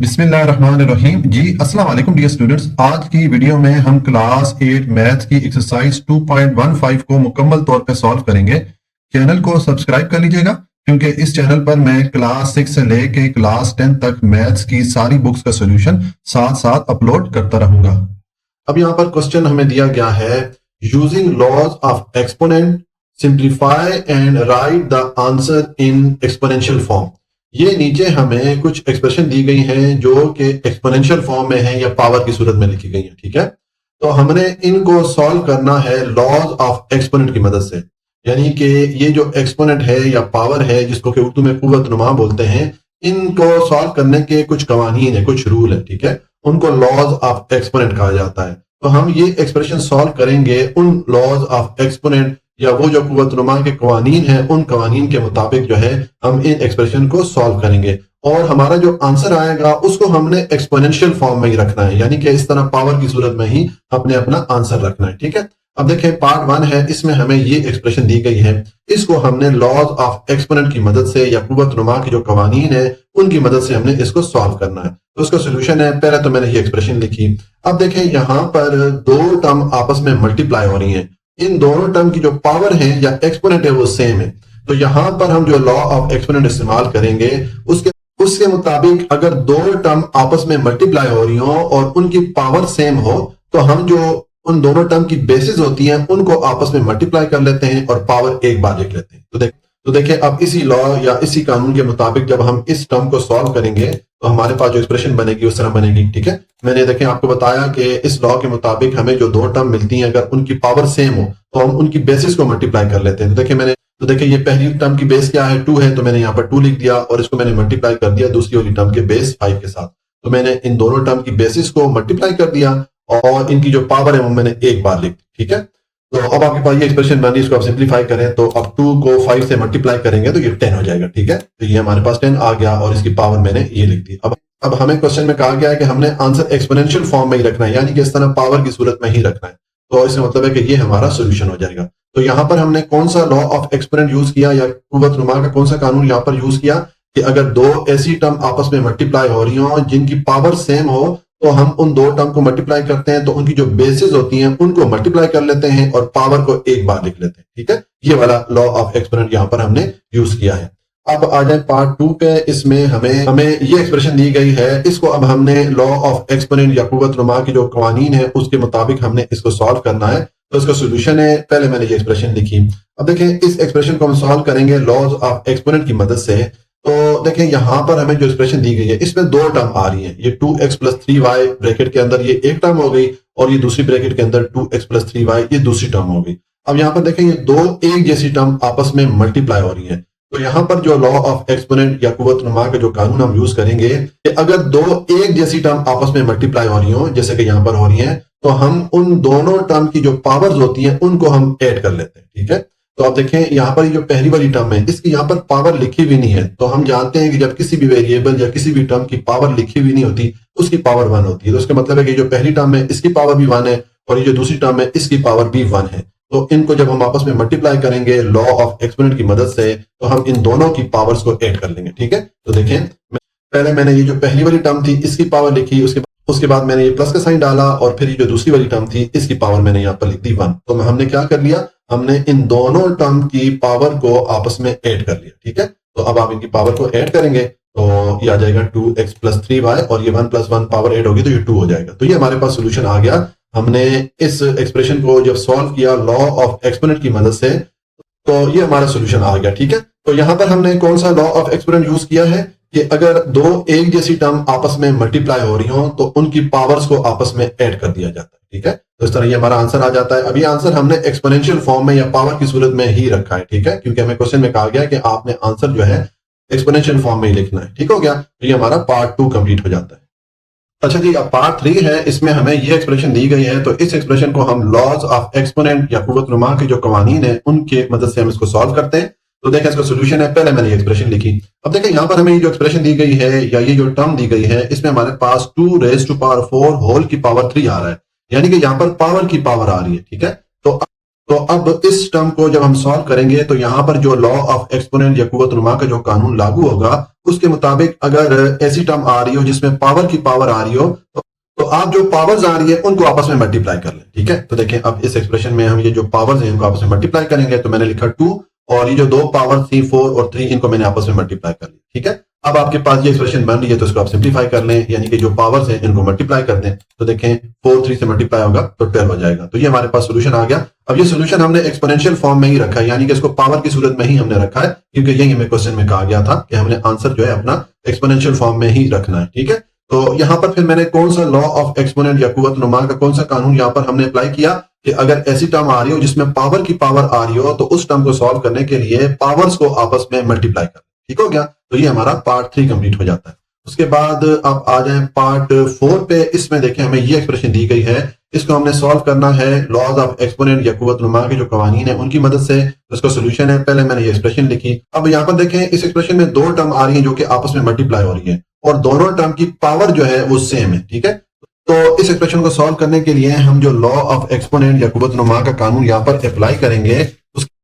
बिस्मिल्लाहिर्रहमानिर्रहीम जी अस्सलाम वालेकुम डियर स्टूडेंट्स। आज की वीडियो में हम क्लास 8 मैथ की एक्सरसाइज 2.15 को मुकम्मल तौर पे सॉल्व करेंगे। चैनल को सब्सक्राइब कर लीजिएगा क्योंकि इस चैनल पर मैं क्लास 6 से लेके क्लास 10 तक मैथ्स की सारी बुक्स का सॉल्यूशन साथ साथ अपलोड करता रहूंगा। अब यहाँ पर क्वेश्चन हमें दिया गया है, using laws of exponent simplify and write the answer in exponential form. ये नीचे हमें कुछ एक्सप्रेशन दी गई हैं जो कि एक्सपोनेंशियल फॉर्म में है या पावर की सूरत में लिखी गई है। ठीक है, तो हमने इनको सॉल्व करना है लॉज ऑफ एक्सपोनेंट की मदद से। यानी कि ये जो एक्सपोनेंट है या पावर है जिसको कि उर्दू में कुव्वत नुमा बोलते हैं, इनको सॉल्व करने के कुछ कवानीन है, कुछ रूल है। ठीक है, उनको लॉज ऑफ एक्सपोनेंट कहा जाता है। तो हम ये एक्सप्रेशन सॉल्व करेंगे उन लॉज ऑफ एक्सपोनेंट या वो जो कुव्वत नुमा के कवानीन है उन कवानीन के मुताबिक जो है हम इन एक्सप्रेशन को सॉल्व करेंगे और हमारा जो आंसर आएगा उसको हमने एक्सपोनेंशियल फॉर्म में ही रखना है, यानी कि इस तरह पावर की सूरत में ही अपने अपना आंसर रखना है। ठीक है, अब देखें पार्ट 1 है, इसमें हमें ये एक्सप्रेशन दी गई है, इसको हमने लॉज ऑफ एक्सपोनेंट की मदद से या कुव्वत नुमा की जो कवानीन है उनकी मदद से हमने इसको सॉल्व करना है। तो उसका सोल्यूशन है, पहले तो मैंने ये एक्सप्रेशन लिखी। अब देखें यहाँ पर दो टर्म आपस में मल्टीप्लाई हो रही है, इन दोनों टर्म की जो पावर है या एक्सपोनेंट है वो सेम है। तो यहां पर हम जो लॉ ऑफ एक्सपोनेंट इस्तेमाल करेंगे उसके मुताबिक अगर दो टर्म आपस में मल्टीप्लाई हो रही हो और उनकी पावर सेम हो तो हम जो उन दोनों टर्म की बेसिस होती हैं उनको आपस में मल्टीप्लाई कर लेते हैं और पावर एक बार लिख लेते हैं। तो देखिए अब इसी लॉ या इसी कानून के मुताबिक जब हम इस टर्म को सॉल्व करेंगे तो हमारे पास जो एक्सप्रेशन बनेगी उस तरह बनेगी। ठीक है, मैंने देखें आपको बताया कि इस लॉ के मुताबिक हमें जो दो टर्म मिलती हैं अगर उनकी पावर सेम हो तो हम उनकी बेसिस को मल्टीप्लाई कर लेते हैं। तो देखिए ये पहली टर्म की बेस क्या है, 2 है, तो मैंने यहाँ पर 2 लिख दिया और इसको मैंने मल्टीप्लाई कर दिया दूसरी वाली टर्म के बेस 5 के साथ। तो मैंने इन दोनों टर्म की बेसिस को मल्टीप्लाई कर दिया और इनकी जो पावर है वो मैंने एक बार लिख दी। ठीक है, तो अब आपके पास ये एक्सप्रेशन बनी, इसको आप सिंप्लीफाई करें तो अब 2 को 5 से मल्टीप्लाई करेंगे तो ये 10 हो जाएगा। ठीक है, तो ये हमारे पास 10 आ गया और इसकी पावर मैंने ये लिख दी। अब हमें क्वेश्चन में कहा गया है कि हमने आंसर एक्सपोनेंशियल फॉर्म में ही रखना है, यानी कि इस तरह पावर की सूरत में ही रखना है। तो इसका मतलब है कि ये हमारा सोल्यूशन हो जाएगा। तो यहाँ पर हमने कौन सा लॉ ऑफ एक्सपोनेंट यूज किया या कुव्वत नुमा का कौन सा कानून यहाँ पर यूज किया कि अगर दो ऐसी टर्म आपस में मल्टीप्लाई हो रही हो जिनकी पावर सेम हो तो हम उन दो टर्म को मल्टीप्लाई करते हैं तो उनकी जो बेसिस होती हैं उनको मल्टीप्लाई कर लेते हैं और पावर को एक बार लिख लेते हैं। ठीक है, ये वाला लॉ ऑफ एक्सपोनेंट यहाँ पर हमने यूज किया है। अब आ जाए पार्ट 2 पे, इसमें हमें ये एक्सप्रेशन दी गई है, इसको अब हमने लॉ ऑफ एक्सपोनेंट या कुव्वत नुमा की जो कवानीन है उसके मुताबिक हमने इसको सॉल्व करना है। तो इसका सोल्यूशन है, पहले मैंने ये एक्सप्रेशन लिखी। अब देखें इस एक्सप्रेशन को हम सॉल्व करेंगे लॉज ऑफ एक्सपोनेंट की मदद से। तो देखें यहाँ पर हमें जो एक्सप्रेशन दी गई है इसमें दो टर्म आ रही है, ये 2x + 3y ब्रैकेट के अंदर ये एक टर्म हो गई और ये दूसरी ब्रैकेट के अंदर 2x + 3y ये दूसरी टर्म हो गई। अब यहाँ पर देखें ये दो एक जैसी टर्म आपस में मल्टीप्लाई हो रही है। तो यहाँ पर जो लॉ ऑफ एक्सपोनेंट या कुव्वत नुमा का जो कानून हम यूज करेंगे कि अगर दो एक जैसी टर्म आपस में मल्टीप्लाई हो रही हो जैसे कि यहाँ पर हो रही है तो हम उन दोनों टर्म की जो पावर्स होती हैं उनको हम ऐड कर लेते हैं। ठीक है, तो आप देखें यहाँ पर जो पहली वाली टर्म है इसकी यहाँ पर पावर लिखी हुई नहीं है। तो हम जानते हैं कि जब किसी भी वेरिएबल या किसी भी टर्म की पावर लिखी हुई नहीं होती उसकी पावर 1 होती है। तो उसका मतलब है कि जो पहली टर्म है इसकी पावर भी 1 है और ये जो दूसरी टर्म है इसकी पावर भी 1 है। तो इनको जब हम आपस में मल्टीप्लाई करेंगे लॉ ऑफ एक्सपोनेंट की मदद से तो हम इन दोनों की पावर्स को ऐड कर लेंगे। ठीक है, तो देखें पहले मैंने ये जो पहली वाली टर्म थी इसकी पावर लिखी, उसके बाद मैंने ये प्लस का साइन डाला और फिर ये जो दूसरी वाली टर्म थी इसकी पावर मैंने यहाँ पर लिख दी 1। तो हमने क्या कर लिया, हमने इन दोनों टर्म की पावर को आपस में ऐड कर लिया। ठीक है, तो अब आप इनकी पावर को ऐड करेंगे तो ये आ जाएगा 2x + 3y और ये 1 + 1 पावर ऐड होगी तो ये 2 हो जाएगा। तो ये हमारे पास सोल्यूशन आ गया। हमने इस एक्सप्रेशन को जब सॉल्व किया लॉ ऑफ एक्सपोनेंट की मदद से तो ये हमारा सोल्यूशन आ गया। ठीक है, तो यहां पर हमने कौन सा लॉ ऑफ एक्सपोनेंट यूज किया है कि अगर दो एक जैसी टर्म आपस में मल्टीप्लाई हो रही हो तो उनकी पावर्स को आपस में ऐड कर दिया जाता है। ठीक है, तो इस तरह ये हमारा आंसर आ जाता है। अभी आंसर हमने एक्सपोनेंशियल फॉर्म में या पावर की सूरत में ही रखा है। ठीक है, क्योंकि हमें क्वेश्चन में कहा गया कि आपने आंसर जो है एक्सपोनेंशियल फॉर्म में ही लिखना है। ठीक हो गया, तो ये हमारा पार्ट 2 कंप्लीट हो जाता है। अच्छा जी, अब पार्ट 3 है, इसमें हमें ये एक्सप्रेशन दी गई है तो इस एक्सप्रेशन को हम लॉज ऑफ एक्सपोनेंट या कुव्वत नुमा के जो कवानीन है उनके मदद से हम इसको सॉल्व करते हैं। तो देखें इसका सोल्यूशन है, पहले मैंने ये एक्सप्रेशन लिखी। अब देखें यहाँ पर हमें ये जो एक्सप्रेशन दी गई है या ये जो टर्म दी गई है इसमें हमारे पास 2⁴ होल की पावर 3 आ रहा है, यानी कि यहाँ पर पावर की पावर आ रही है। ठीक है, तो अब इस टर्म को जब हम सॉल्व करेंगे तो यहाँ पर जो लॉ ऑफ एक्सपोनेंट या कुव्वत नुमा का जो कानून लागू होगा उसके मुताबिक अगर ऐसी टर्म आ रही हो जिसमें पावर की पावर आ रही हो तो आप जो पावर्स आ रही है उनको आपस में मल्टीप्लाई कर लें। ठीक है, तो देखें अब इस एक्सप्रेशन में हम ये जो पावर्स हैं इनको आपस में मल्टीप्लाई करेंगे। तो मैंने लिखा 2 और ये जो दो पावर थी 4 और 3 इनको मैंने आपस में मल्टीप्लाई कर लिया। ठीक है, अब आपके पास ये एक्सप्रेशन बन रही है तो इसको आप सिंप्लीफाई कर लें, यानी कि जो पावर्स हैं इनको मल्टीप्लाई कर दें। तो देखें 4 3 से मल्टीप्लाई होगा तो 12 हो जाएगा। तो ये हमारे पास सोल्यूशन आ गया। अब ये सोल्यूशन हमने एक्सपोनेंशियल फॉर्म में ही रखा है, यानी कि इसको पावर की सूरत में ही हमने रखा है, क्योंकि यही हमें क्वेश्चन में कहा गया था कि हमने आंसर जो है अपना एक्सपोनेंशियल फॉर्म में ही रखना है। ठीक है, तो यहां पर फिर मैंने कौन सा लॉ ऑफ एक्सपोनेंट या कुव्वत नुमा का कौन सा कानून यहां पर हमने अप्लाई किया कि अगर ऐसी टर्म आ रही हो जिसमें पावर की पावर आ रही हो तो उस टर्म को सॉल्व करने के लिए पावर्स को आपस में मल्टीप्लाई कर। ठीक हो गया, तो ये हमारा पार्ट 3 कंप्लीट हो जाता है। उसके बाद आप आ जाएं पार्ट 4 पे। इसमें देखें हमें ये एक्सप्रेशन दी गई है, इसको हमने सॉल्व करना है लॉज ऑफ एक्सपोनेंट या कुव्वत नुमा के जो कवानीन है उनकी मदद से। तो इसका सोल्यूशन है, पहले मैंने ये एक्सप्रेशन लिखी। अब यहाँ पर देखें इस एक्सप्रेशन में दो टर्म आ रही है जो कि आपस में मल्टीप्लाई हो रही है और दोनों टर्म की पावर जो है वो सेम है। ठीक है, तो इस एक्सप्रेशन को सॉल्व करने के लिए हम जो लॉ ऑफ एक्सपोनेंट या कुव्वत नुमा का कानून यहाँ पर अप्लाई करेंगे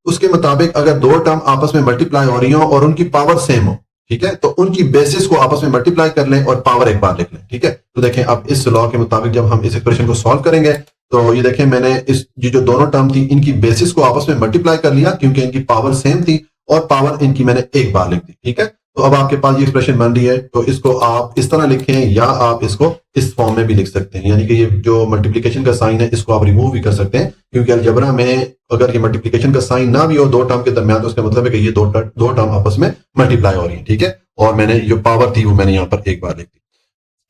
उसके मुताबिक अगर दो टर्म आपस में मल्टीप्लाई हो रही हो और उनकी पावर सेम हो, ठीक है, तो उनकी बेसिस को आपस में मल्टीप्लाई कर लें और पावर एक बार लिख लें। ठीक है, तो देखें अब इस लॉ के मुताबिक जब हम इस एक्सप्रेशन को सॉल्व करेंगे तो ये देखें मैंने इस ये जो दोनों टर्म थी इनकी बेसिस को आपस में मल्टीप्लाई कर लिया क्योंकि इनकी पावर सेम थी और पावर इनकी मैंने एक बार लिख दी। ठीक है, तो अब आपके पास ये एक्सप्रेशन बन रही है, तो इसको आप इस तरह लिखें या आप इसको इस फॉर्म में भी लिख सकते हैं, यानी कि ये जो मल्टीप्लिकेशन का साइन है इसको आप रिमूव भी कर सकते हैं, क्योंकि अलजबरा में अगर ये मल्टीप्लिकेशन का साइन ना भी हो दो टर्म के दरमियान तो उसका मतलब है कि ये दो टर्म आपस में मल्टीप्लाई हो रही है। ठीक है, और मैंने जो पावर थी वो मैंने यहाँ पर एक बार लिख दी।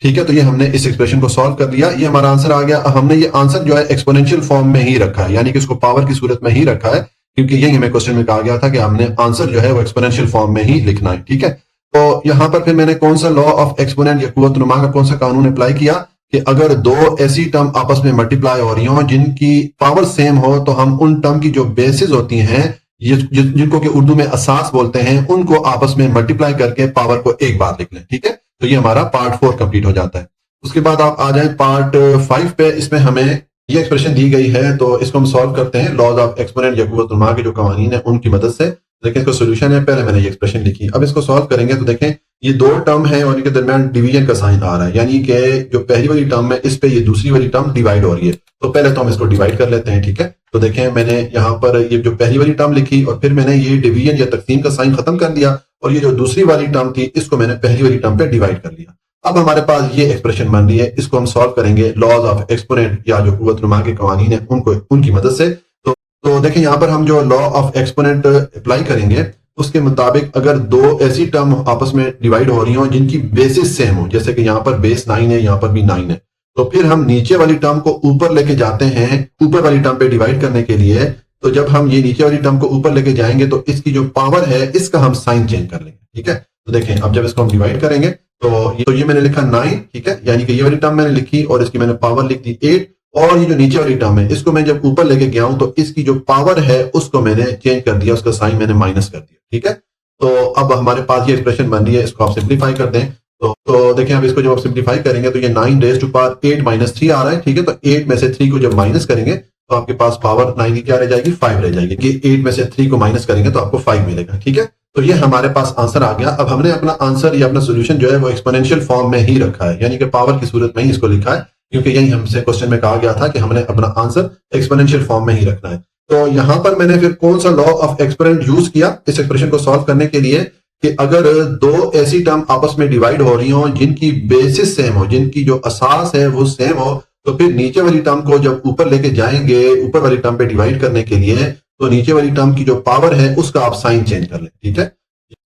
ठीक है, तो ये हमने इस एक्सप्रेशन को सॉल्व कर लिया, ये हमारा आंसर आ गया। हमने ये आंसर जो है एक्सपोनेंशियल फॉर्म में ही रखा है, यानी कि इसको पावर की सूरत में ही रखा है, क्योंकि यही हमें क्वेश्चन में कहा गया था कि हमने आंसर जो है वो एक्सपोनेंशियल फॉर्म में ही लिखना है। ठीक है, तो यहां पर फिर मैंने कौन सा लॉ ऑफ एक्सपोनेंट या कुव्वत नुमा का कौन सा कानून अप्लाई किया कि अगर दो ऐसी टर्म आपस में मल्टीप्लाई हो रही हो जिनकी पावर सेम हो तो हम उन टर्म की जो बेसिस होती हैं जिनको कि उर्दू में असास बोलते हैं उनको आपस में मल्टीप्लाई करके पावर को एक बार लिख लें। ठीक है, तो ये हमारा पार्ट 4 कंप्लीट हो जाता है। उसके बाद आप आ जाए पार्ट 5 पे। इसमें हमें ये एक्सप्रेशन दी गई है तो इसको हम सॉल्व करते हैं लॉज ऑफ एक्सपोनेंट या कुव्वत नुमा के जो कवानीन है उनकी मदद से। देखें इसका सोल्यूशन है, पहले मैंने ये एक्सप्रेशन लिखी। अब इसको सॉल्व करेंगे तो देखें ये दो टर्म है और इनके दरमियान डिवीजन का साइन आ रहा है, यानी कि जो पहली वाली टर्म है इस पे ये दूसरी वाली टर्म डिवाइड हो रही है। तो पहले तो हम इसको डिवाइड कर लेते हैं। ठीक है, तो देखें मैंने यहाँ पर ये जो पहली वाली टर्म लिखी और फिर मैंने ये डिवीजन या तकसीम का साइन खत्म कर दिया और ये जो दूसरी वाली टर्म थी इसको मैंने पहली वाली टर्म पे डिवाइड कर लिया। अब हमारे पास ये एक्सप्रेशन बन रही है, इसको हम सॉल्व करेंगे लॉज ऑफ एक्सपोनेंट या जो कुव्वत नुमा के कवानीन है उनकी मदद से। तो देखें यहाँ पर हम जो लॉ ऑफ एक्सपोनेंट अप्लाई करेंगे उसके मुताबिक अगर दो ऐसी टर्म आपस में डिवाइड हो रही हो जिनकी बेसिस सेम हो, जैसे कि यहाँ पर बेस 9 है यहाँ पर भी 9 है, तो फिर हम नीचे वाली टर्म को ऊपर लेके जाते हैं ऊपर वाली टर्म पे डिवाइड करने के लिए। तो जब हम ये नीचे वाली टर्म को ऊपर लेके जाएंगे तो इसकी जो पावर है इसका हम साइन चेंज कर लेंगे। ठीक है, तो देखें अब जब इसको हम डिवाइड करेंगे तो ये मैंने लिखा 9। ठीक है, यानी कि ये वाली टर्म मैंने लिखी और इसकी मैंने पावर लिख दी 8 और ये जो नीचे वाली टर्म है इसको मैं जब ऊपर लेके गया हूं तो इसकी जो पावर है उसको मैंने चेंज कर दिया, उसका साइन मैंने माइनस कर दिया। ठीक है, तो अब हमारे पास ये एक्सप्रेशन बन रही है, इसको आप सिंप्लीफाई कर दें। तो देखें अब इसको जब आप सिंप्लीफाई करेंगे तो ये 9 रेज़ टू पावर 8 माइनस 3 आ रहा है। ठीक है, तो 8 में से 3 को जब माइनस करेंगे तो आपके पास पावर 9 की क्या रह जाएगी 5 रह जाएगी, कि 8 में से 3 को माइनस करेंगे तो आपको 5 मिलेगा। ठीक है, तो ये हमारे पास आंसर आ गया। अब हमने अपना आंसर या अपना सोल्यूशन जो है वो एक्सपोनेंशियल फॉर्म में ही रखा है, यानी कि पावर की सूरत में ही इसको लिखा है, क्योंकि यही हमसे क्वेश्चन में कहा गया था कि हमने अपना आंसर एक्सपोनेंशियल फॉर्म में ही रखना है। तो यहां पर मैंने फिर कौन सा लॉ ऑफ एक्सपोनेंट यूज किया इस एक्सप्रेशन को सॉल्व करने के लिए कि अगर दो ऐसी टर्म आपस में डिवाइड हो रही हो जिनकी बेसिस सेम हो, जिनकी जो असास है वो सेम हो, तो फिर नीचे वाली टर्म को जब ऊपर लेके जाएंगे ऊपर वाली टर्म पे डिवाइड करने के लिए तो नीचे वाली टर्म की जो पावर है उसका आप साइन चेंज कर लें। ठीक है,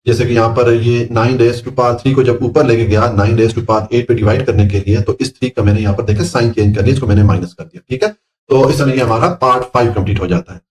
जैसे कि यहाँ पर ये 9 रेज़ टू पावर 3 को जब ऊपर लेके गया 9 रेज़ टू पावर 8 पे डिवाइड करने के लिए तो इस 3 का मैंने यहाँ पर देखा साइन चेंज कर लिया, इसको मैंने माइनस कर दिया। ठीक है, तो इस तरह हमारा पार्ट 5 कंप्लीट हो जाता है।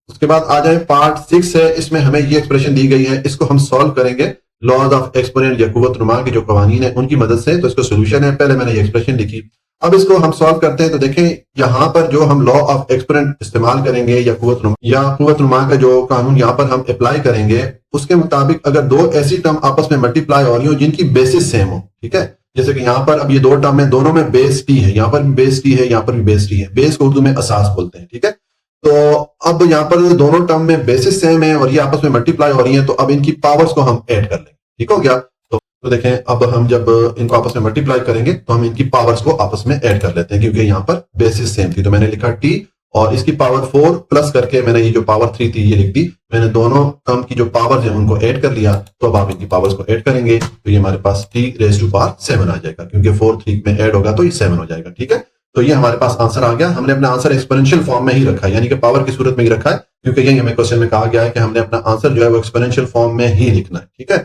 उसके बाद आ जाए पार्ट 6 है, इसमें हमें ये एक्सप्रेशन दी गई है, इसको हम सॉल्व करेंगे लॉज ऑफ एक्सपोनेंट या कुव्वत नुमा के जो कवानीन है उनकी मदद से। तो इसको सोल्यूशन है, पहले मैंने ये एक्सप्रेशन लिखी। अब इसको हम सॉल्व करते हैं तो देखें यहाँ पर जो हम लॉ ऑफ एक्सपोनेंट इस्तेमाल करेंगे या कुव्वत नुमा का जो कानून यहाँ पर हम अप्लाई करेंगे उसके मुताबिक अगर दो ऐसी टर्म आपस में मल्टीप्लाई हो रही हो जिनकी बेसिस सेम हो, ठीक है, जैसे कि यहाँ पर अब ये दो टर्म है, दोनों में बेस टी है, यहाँ पर भी बेस टी है, यहाँ पर भी बेस टी है, बेस को उर्दू में असास बोलते हैं। ठीक है, तो अब यहाँ पर दोनों टर्म में बेसिस सेम है और ये आपस में मल्टीप्लाई हो रही है तो अब इनकी पावर्स को हम ऐड कर लेंगे। ठीक हो गया। तो देखें, अब हम जब इनको आपस में मल्टीप्लाई करेंगे तो हम इनकी पावर्स को आपस में ऐड कर लेते हैं, क्योंकि यहाँ पर बेसिस सेम थी। तो मैंने लिखा t और इसकी पावर 4 प्लस करके मैंने ये जो पावर 3 थी ये लिख दी। मैंने दोनों टर्म की जो पावर्स है उनको ऐड कर लिया। तो अब आप इनकी पावर्स को ऐड करेंगे तो ये हमारे पास t रेज़ टू पावर 7 आ जाएगा, क्योंकि 4 3 में ऐड होगा तो ये 7 हो जाएगा। ठीक है, तो ये हमारे पास आंसर आ गया। हमने अपना आंसर एक्सपोनेंशियल फॉर्म में ही रखा है, यानी कि पावर की सूरत में ही रखा है, क्योंकि यही हमें क्वेश्चन में कहा गया है कि हमने अपना आंसर जो है वो एक्सपोनेंशियल फॉर्म में ही लिखना है। ठीक है,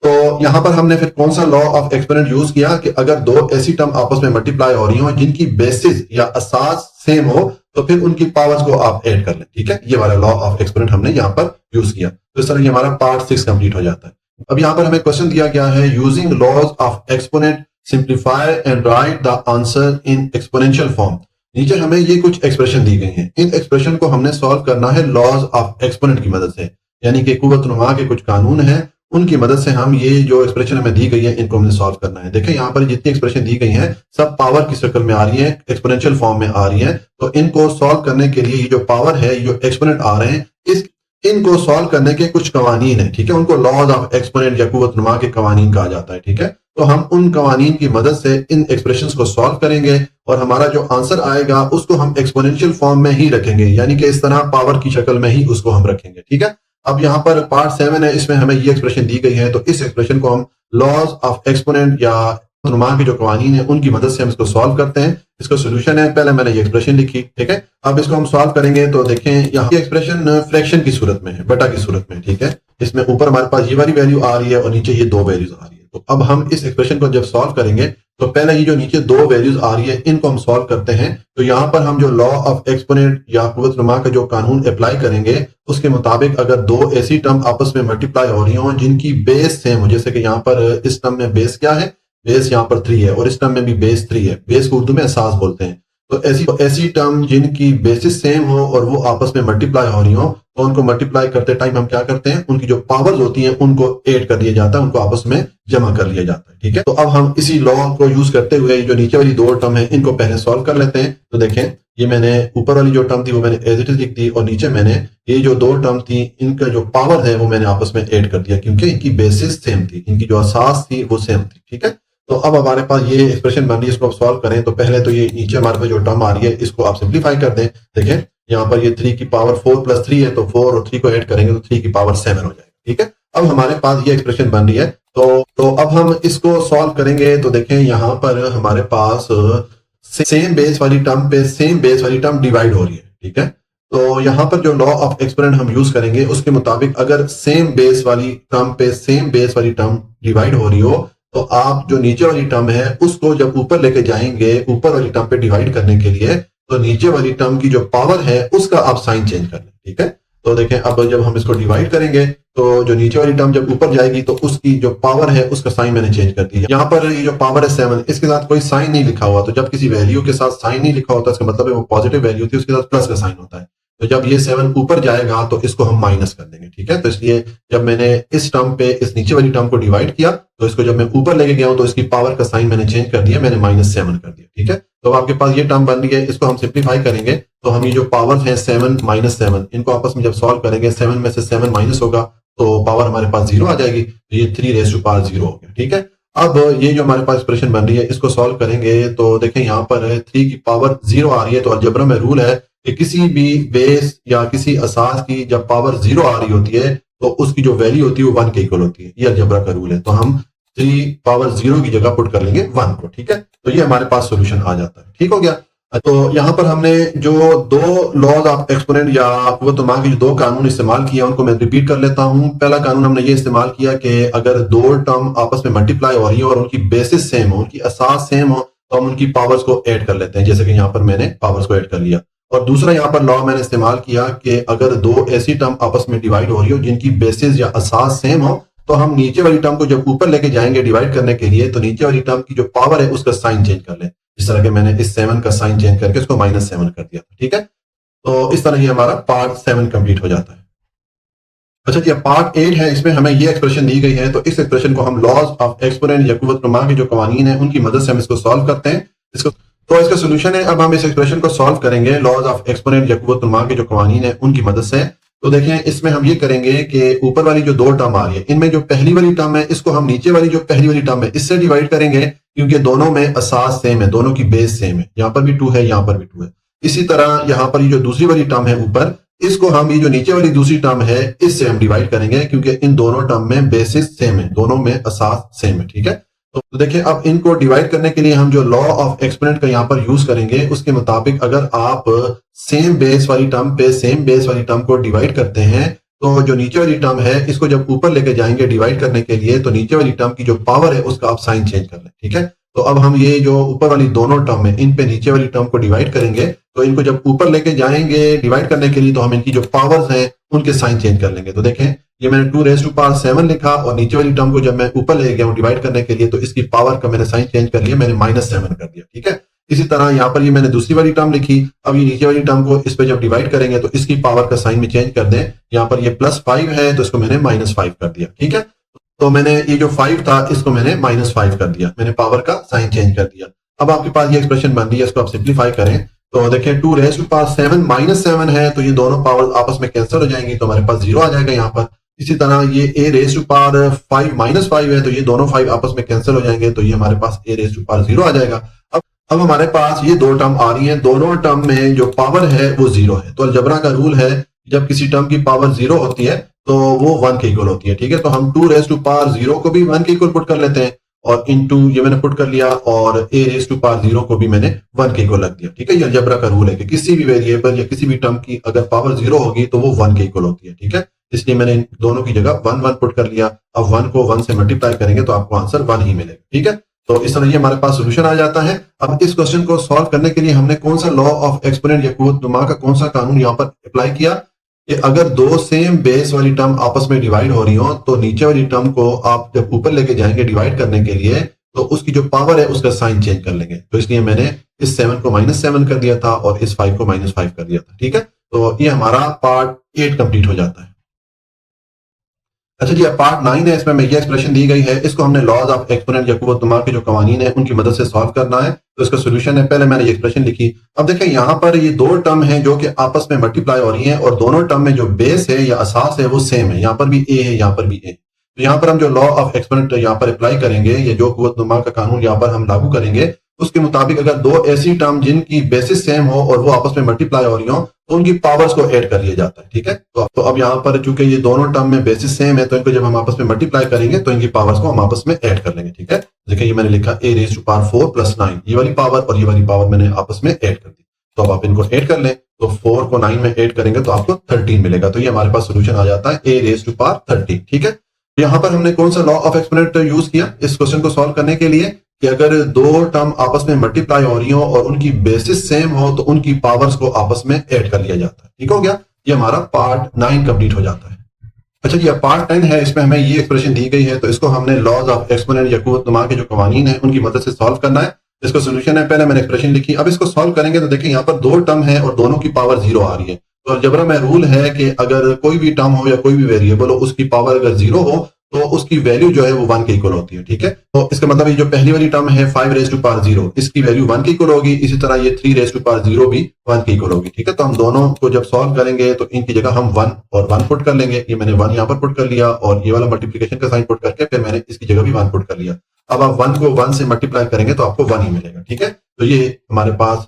तो यहां पर हमने फिर कौन सा लॉ ऑफ एक्सपोनेंट यूज किया कि अगर दो ऐसी टर्म आपस में मल्टीप्लाई हो रही हो जिनकी बेसिस या असास सेम हो तो फिर उनकी पावर्स को आप ऐड कर लें। ठीक है, ये वाला लॉ ऑफ एक्सपोनेंट हमने यहाँ पर यूज किया। तो इस तरह ये हमारा पार्ट 6 कंप्लीट हो जाता है। अब यहाँ पर हमें क्वेश्चन दिया गया है, using laws of exponent simplify and write the answer in exponential form. नीचे हमें ये कुछ एक्सप्रेशन दी गई हैं, इन एक्सप्रेशन को हमने सॉल्व करना है लॉज ऑफ एक्सपोनेंट की मदद से, यानी कि कुव्वतनुमा के कुछ कानून हैं उनकी मदद से हम ये जो एक्सप्रेशन हमें दी गई है इनको हमने सॉल्व करना है। देखें, यहाँ पर जितनी एक्सप्रेशन दी गई हैं सब पावर की शक्ल में आ रही है, एक्सपोनेंशियल फॉर्म में आ रही है। तो इनको सॉल्व करने के लिए ये जो पावर है, ये जो एक्सपोनेंट आ रहे हैं, इनको सॉल्व करने के कुछ कवानीन है। ठीक है, उनको लॉज ऑफ एक्सपोनेंट या कुव्वतनुमा के कवानीन कहा जाता है। ठीक है, तो हम उन कवानीन की मदद से इन एक्सप्रेशंस को सॉल्व करेंगे और हमारा जो आंसर आएगा उसको हम एक्सपोनेंशियल फॉर्म में ही रखेंगे, यानी कि इस तरह पावर की शक्ल में ही उसको हम रखेंगे। ठीक है, अब यहाँ पर पार्ट 7 है, इसमें हमें ये एक्सप्रेशन दी गई है, तो इस एक्सप्रेशन को हम लॉज ऑफ एक्सपोनेंट या नुमा के जो कवानीन है उनकी मदद से हम इसको सॉल्व करते हैं। इसका सोल्यूशन है, पहले मैंने ये एक्सप्रेशन लिखी। ठीक है, अब इसको हम सॉल्व करेंगे तो देखें यहाँ ये एक्सप्रेशन फ्रैक्शन की सूरत में है, बटा की सूरत में। ठीक है, इसमें ऊपर हमारे पास ये वाली वैल्यू आ रही है और नीचे ये दो वैल्यूज आ रही है। तो अब हम इस एक्सप्रेशन को जब सॉल्व करेंगे तो पहले ये जो नीचे दो वैल्यूज आ रही है इनको हम सॉल्व करते हैं। तो यहाँ पर हम जो लॉ ऑफ एक्सपोनेंट या कुव्वतनुमा का जो कानून अप्लाई करेंगे उसके मुताबिक अगर दो ऐसी टर्म आपस में मल्टीप्लाई हो रही हो जिनकी बेस सेम हो, जैसे कि यहाँ पर इस टर्म में बेस क्या है, बेस यहाँ पर 3 है और इस टर्म में भी बेस 3 है, बेस को उर्दू में एहसास बोलते हैं। तो ऐसी टर्म जिनकी बेसिस सेम हो और वो आपस में मल्टीप्लाई हो रही हो तो उनको मल्टीप्लाई करते टाइम हम क्या करते हैं, उनकी जो पावर्स होती हैं उनको ऐड कर दिया जाता है, उनको आपस में जमा कर लिया जाता है। ठीक है, तो अब हम इसी लॉ को यूज करते हुए जो नीचे वाली दो टर्म है इनको पहले सॉल्व कर लेते हैं। तो देखें, ये मैंने ऊपर वाली जो टर्म थी वो मैंने एज इट इज लिख दी और नीचे मैंने ये जो दो टर्म थी इनका जो पावर है वो मैंने आपस में ऐड कर दिया, क्योंकि इनकी बेसिस सेम थी, इनकी जो असास थी वो सेम थी। ठीक है, तो अब हमारे पास ये एक्सप्रेशन बन रही है, इसको आप सॉल्व करें तो पहले तो ये नीचे हमारे पास जो टर्म आ रही है इसको आप सिंप्लीफाई कर दें। देखें, यहाँ पर ये 3 की पावर 4 प्लस 3 है, तो 4 और 3 को ऐड करेंगे तो 3 की पावर 7 हो जाएगा। ठीक है, अब हमारे पास ये एक्सप्रेशन बन रही है। तो अब हम इसको सॉल्व करेंगे तो देखें यहाँ पर हमारे पास सेम बेस वाली टर्म पे सेम बेस वाली टर्म डिवाइड हो रही है। ठीक है, तो यहाँ पर जो लॉ ऑफ एक्सपोनेंट हम यूज करेंगे उसके मुताबिक अगर सेम बेस वाली टर्म पे सेम बेस वाली टर्म डिवाइड हो रही हो तो आप जो नीचे वाली टर्म है उसको जब ऊपर लेके जाएंगे ऊपर वाली टर्म पे डिवाइड करने के लिए, तो नीचे वाली टर्म की जो पावर है उसका आप साइन चेंज कर लें। ठीक है, तो देखें अब जब हम इसको डिवाइड करेंगे तो जो नीचे वाली टर्म जब ऊपर जाएगी तो उसकी जो पावर है उसका साइन मैंने चेंज कर दिया। यहाँ पर ये जो पावर है 7, इसके साथ कोई साइन नहीं लिखा हुआ, तो जब किसी वैल्यू के साथ साइन नहीं लिखा होता इसका मतलब है वो पॉजिटिव वैल्यू थी, उसके साथ प्लस का साइन होता है। तो जब ये 7 ऊपर जाएगा तो इसको हम माइनस कर देंगे। ठीक है, तो इसलिए जब मैंने इस टर्म पे इस नीचे वाली टर्म को डिवाइड किया तो इसको जब मैं ऊपर लेके गया हूं तो इसकी पावर का साइन मैंने चेंज कर दिया, मैंने -7 कर दिया। ठीक है, तो आपके पास ये टर्म बन रही है, इसको हम सिंप्लीफाई करेंगे तो हम ये जो पावर है 7 -7 इनको आपस में जब सॉल्व करेंगे 7 में से 7 माइनस होगा तो पावर हमारे पास 0 आ जाएगी, तो ये 3 रेज़ टू पावर 0 हो गया। ठीक है, अब ये जो हमारे पास एक्सप्रेशन बन रही है इसको सॉल्व करेंगे तो देखें यहाँ पर 3 की पावर 0 आ रही है। तो अलजेब्रा में रूल है कि किसी भी बेस या किसी असास की जब पावर 0 आ रही होती है तो उसकी जो वैल्यू होती है वो 1 के इक्वल होती है, ये अलजेब्रा का रूल है। तो हम 3 पावर 0 की जगह पुट कर लेंगे 1 को। ठीक है, तो ये हमारे पास सोल्यूशन आ जाता है। ठीक हो गया, तो यहाँ पर हमने जो दो लॉज ऑफ एक्सपोनेंट या कुव्वतनुमा के जो दो कानून इस्तेमाल किया उनको मैं रिपीट कर लेता हूँ। पहला कानून हमने ये इस्तेमाल किया कि अगर दो टर्म आपस में मल्टीप्लाई हो रही है और उनकी बेसिस सेम हो, उनकी असास सेम हो, तो हम उनकी पावर्स को ऐड कर लेते हैं, जैसे कि यहाँ पर मैंने पावर्स को ऐड कर लिया। और दूसरा यहाँ पर लॉ मैंने इस्तेमाल किया कि अगर दो ऐसी टर्म आपस में डिवाइड हो रही हो जिनकी बेसिस या असास सेम हो तो हम नीचे वाली टर्म को जब ऊपर लेके जाएंगे डिवाइड करने के लिए तो नीचे वाली टर्म की जो पावर है उसका साइन चेंज कर लें, इस तरह के मैंने इस 7 का साइन चेंज करके उसको -7 कर दिया। ठीक है, तो इस तरह ये हमारा पार्ट 7 कंप्लीट हो जाता है। अच्छा जी, पार्ट 8 है, इसमें हमें ये एक्सप्रेशन दी गई है, तो इस एक्सप्रेशन को हम लॉज ऑफ एक्सपोनेंट या कुव्वतनुमा के जो कवानीन है उनकी मदद से हम इसको सॉल्व करते हैं। इसका सोल्यूशन है, अब हम इस एक्सप्रेशन को सॉल्व करेंगे लॉज ऑफ एक्सपोनेंट या कुव्वतनुमा के जो कवानीन है उनकी मदद से। तो देखें इसमें हम ये करेंगे कि ऊपर वाली जो दो टर्म आ रही है इनमें जो पहली वाली टर्म है इसको हम नीचे वाली जो पहली वाली टर्म है इससे डिवाइड करेंगे, क्योंकि दोनों में असास सेम है, दोनों की बेस सेम है, यहाँ पर भी 2 है, यहाँ पर भी 2 है। इसी तरह यहाँ पर ये जो दूसरी वाली टर्म है ऊपर, इसको हम ये जो नीचे वाली दूसरी टर्म है इससे हम डिवाइड करेंगे, क्योंकि इन दोनों टर्म में बेसिस सेम है, दोनों में असास सेम है। ठीक है, तो देखिए अब इनको डिवाइड करने के लिए हम जो लॉ ऑफ एक्सपोनेंट का यहाँ पर यूज करेंगे उसके मुताबिक अगर आप सेम बेस वाली टर्म पे सेम बेस वाली टर्म को डिवाइड करते हैं तो जो नीचे वाली टर्म है इसको जब ऊपर लेके जाएंगे डिवाइड करने के लिए तो नीचे वाली टर्म की जो पावर है उसका आप साइन चेंज कर लें। ठीक है, तो अब हम ये जो ऊपर वाली दोनों टर्म है इन पे नीचे वाली टर्म को डिवाइड करेंगे, तो इनको जब ऊपर लेके जाएंगे डिवाइड करने के लिए तो हम इनकी जो पावर्स हैं उनके साइन चेंज कर लेंगे। तो देखें ये मैंने 2 रेज़ टू पावर 7 लिखा और नीचे वाली टर्म को जब मैं ऊपर ले गया हूं डिवाइड करने के लिए तो इसकी पावर का मैंने साइन चेंज कर लिया, मैंने -7 कर दिया। ठीक है, इसी तरह यहाँ पर ये मैंने दूसरी वाली टर्म लिखी, अब ये नीचे वाली टर्म को इस पे जब डिवाइड करेंगे तो इसकी पावर का साइन में चेंज कर दें, यहाँ पर ये +5 है तो इसको मैंने -5 कर दिया। ठीक है, तो मैंने ये जो 5 था इसको मैंने -5 कर दिया, मैंने पावर का साइन चेंज कर दिया। अब आपके पास ये एक्सप्रेशन बन रही है, इसको आप सिंप्लीफाई करें तो देखें 2 रेज़ टू पावर 7 -7 है तो ये दोनों पावर आपस में कैंसिल हो जाएंगी तो हमारे पास 0 आ जाएगा यहाँ पर। इसी तरह ये a रेज़ टू पावर 5 -5 है तो ये दोनों 5 आपस में कैंसिल हो जाएंगे तो ये हमारे पास a रेज़ टू पावर 0 आ जाएगा। अब हमारे पास ये दो टर्म आ रही हैं, दोनों टर्म में जो पावर है वो 0 है। तो अलजबरा का रूल है जब किसी टर्म की पावर 0 होती है तो वो 1 के इक्वल होती है। ठीक है, तो हम 2 रेज़ टू पावर 0 को भी 1 के इक्वल पुट कर लेते हैं और इनटू ये मैंने पुट कर लिया और a रेज़ टू पावर 0 को भी मैंने 1 के इक्वल रख दिया। ठीक है, ये अलजबरा का रूल है कि किसी भी वेरिएबल या किसी भी टर्म की अगर पावर 0 होगी तो वो 1 के इक्वल होती है। ठीक है, इसलिए मैंने इन दोनों की जगह 1 1 पुट कर लिया। अब 1 को 1 से मल्टीप्लाई करेंगे तो आपको आंसर 1 ही मिलेगा। ठीक है, तो इस तरह ये हमारे पास सोल्यूशन आ जाता है। अब इस क्वेश्चन को सॉल्व करने के लिए हमने कौन सा लॉ ऑफ एक्सपोनेंट या कुव्वत-नुमा का कौन सा कानून यहाँ पर अप्लाई किया कि अगर दो सेम बेस वाली टर्म आपस में डिवाइड हो रही हो तो नीचे वाली टर्म को आप जब ऊपर लेके जाएंगे डिवाइड करने के लिए तो उसकी जो पावर है उसका साइन चेंज कर लेंगे। तो इसलिए मैंने इस 7 को -7 कर दिया था और इस 5 को -5 कर दिया था। ठीक है, तो ये हमारा पार्ट 8 कंप्लीट हो जाता है। अच्छा जी, अब पार्ट 9 है, इसमें में ये एक्सप्रेशन दी गई है, इसको हमने लॉज ऑफ एक्सपोनेंट या कुव्वत-नुमा के जो कवानीन है उनकी मदद से सॉल्व करना है। तो इसका सोल्यूशन है, पहले मैंने ये एक्सप्रेशन लिखी। अब देखें यहाँ पर ये दो टर्म हैं जो कि आपस में मल्टीप्लाई हो रही हैं और दोनों टर्म में जो बेस है या असास है वो सेम है, यहाँ पर भी a है, यहाँ पर भी a। तो यहाँ पर हम जो लॉ ऑफ एक्सपोनेंट यहाँ पर अप्लाई करेंगे या जो कुव्वत-नुमा का कानून यहाँ पर हम लागू करेंगे उसके मुताबिक अगर दो ऐसी टर्म जिनकी बेसिस सेम हो और वो आपस में मल्टीप्लाई हो रही हो तो उनकी पावर्स को ऐड कर लिया जाता है। ठीक है, तो अब यहाँ पर चूंकि ये दोनों टर्म में बेसिस सेम है तो इनको जब हम आपस में मल्टीप्लाई करेंगे तो इनकी पावर्स को हम आपस में ऐड कर लेंगे। ठीक है, देखिए ये मैंने लिखा a रेज़ टू पावर 4 + 9, ये वाली पावर और ये वाली पावर मैंने आपस में ऐड कर दी। तो अब आप इनको ऐड कर लें तो 4 को 9 में ऐड करेंगे तो आपको 13 मिलेगा। तो ये हमारे पास सोल्यूशन आ जाता है a रेज़ टू पावर 13। ठीक है, यहाँ पर हमने कौन सा लॉ ऑफ एक्सपोनेंट यूज किया इस क्वेश्चन को सॉल्व करने के लिए कि अगर दो टर्म आपस में मल्टीप्लाई हो रही हो और उनकी बेसिस सेम हो तो उनकी पावर्स को आपस में ऐड कर लिया जाता है। ठीक हो गया, ये हमारा पार्ट 9 कंप्लीट हो जाता है। अच्छा जी, अब पार्ट 10 है, इसमें हमें ये एक्सप्रेशन दी गई है तो इसको हमने लॉज ऑफ एक्सपोनेंट या कुव्वत-नुमा के जो कवानीन है उनकी मदद से सॉल्व करना है। इसका सोल्यूशन है, पहले मैंने एक्सप्रेशन लिखी, अब इसको सॉल्व करेंगे तो देखिए यहाँ पर दो टर्म है और दोनों की पावर 0 आ रही है। तो अलजबरा में रूल है कि अगर कोई भी टर्म हो या कोई भी वेरिएबल हो उसकी पावर अगर 0 हो तो उसकी वैल्यू जो है वो 1 के इक्वल होती है। ठीक है, तो इसका मतलब ये जो पहली वाली टर्म है 5 रेज़ टू पावर 0 इसकी वैल्यू 1 के इक्वल होगी, इसी तरह ये 3 रेज़ टू पावर 0 भी 1 के इक्वल होगी। ठीक है, तो हम दोनों को जब सॉल्व करेंगे तो इनकी जगह हम 1 और 1 पुट कर लेंगे। ये मैंने 1 यहाँ पर पुट कर लिया और ये वाला मल्टीप्लिकेशन का साइन पुट करके फिर मैंने इसकी जगह भी 1 पुट कर लिया। अब आप 1 को 1 से मल्टीप्लाई करेंगे तो आपको 1 ही मिलेगा। ठीक है, तो ये हमारे पास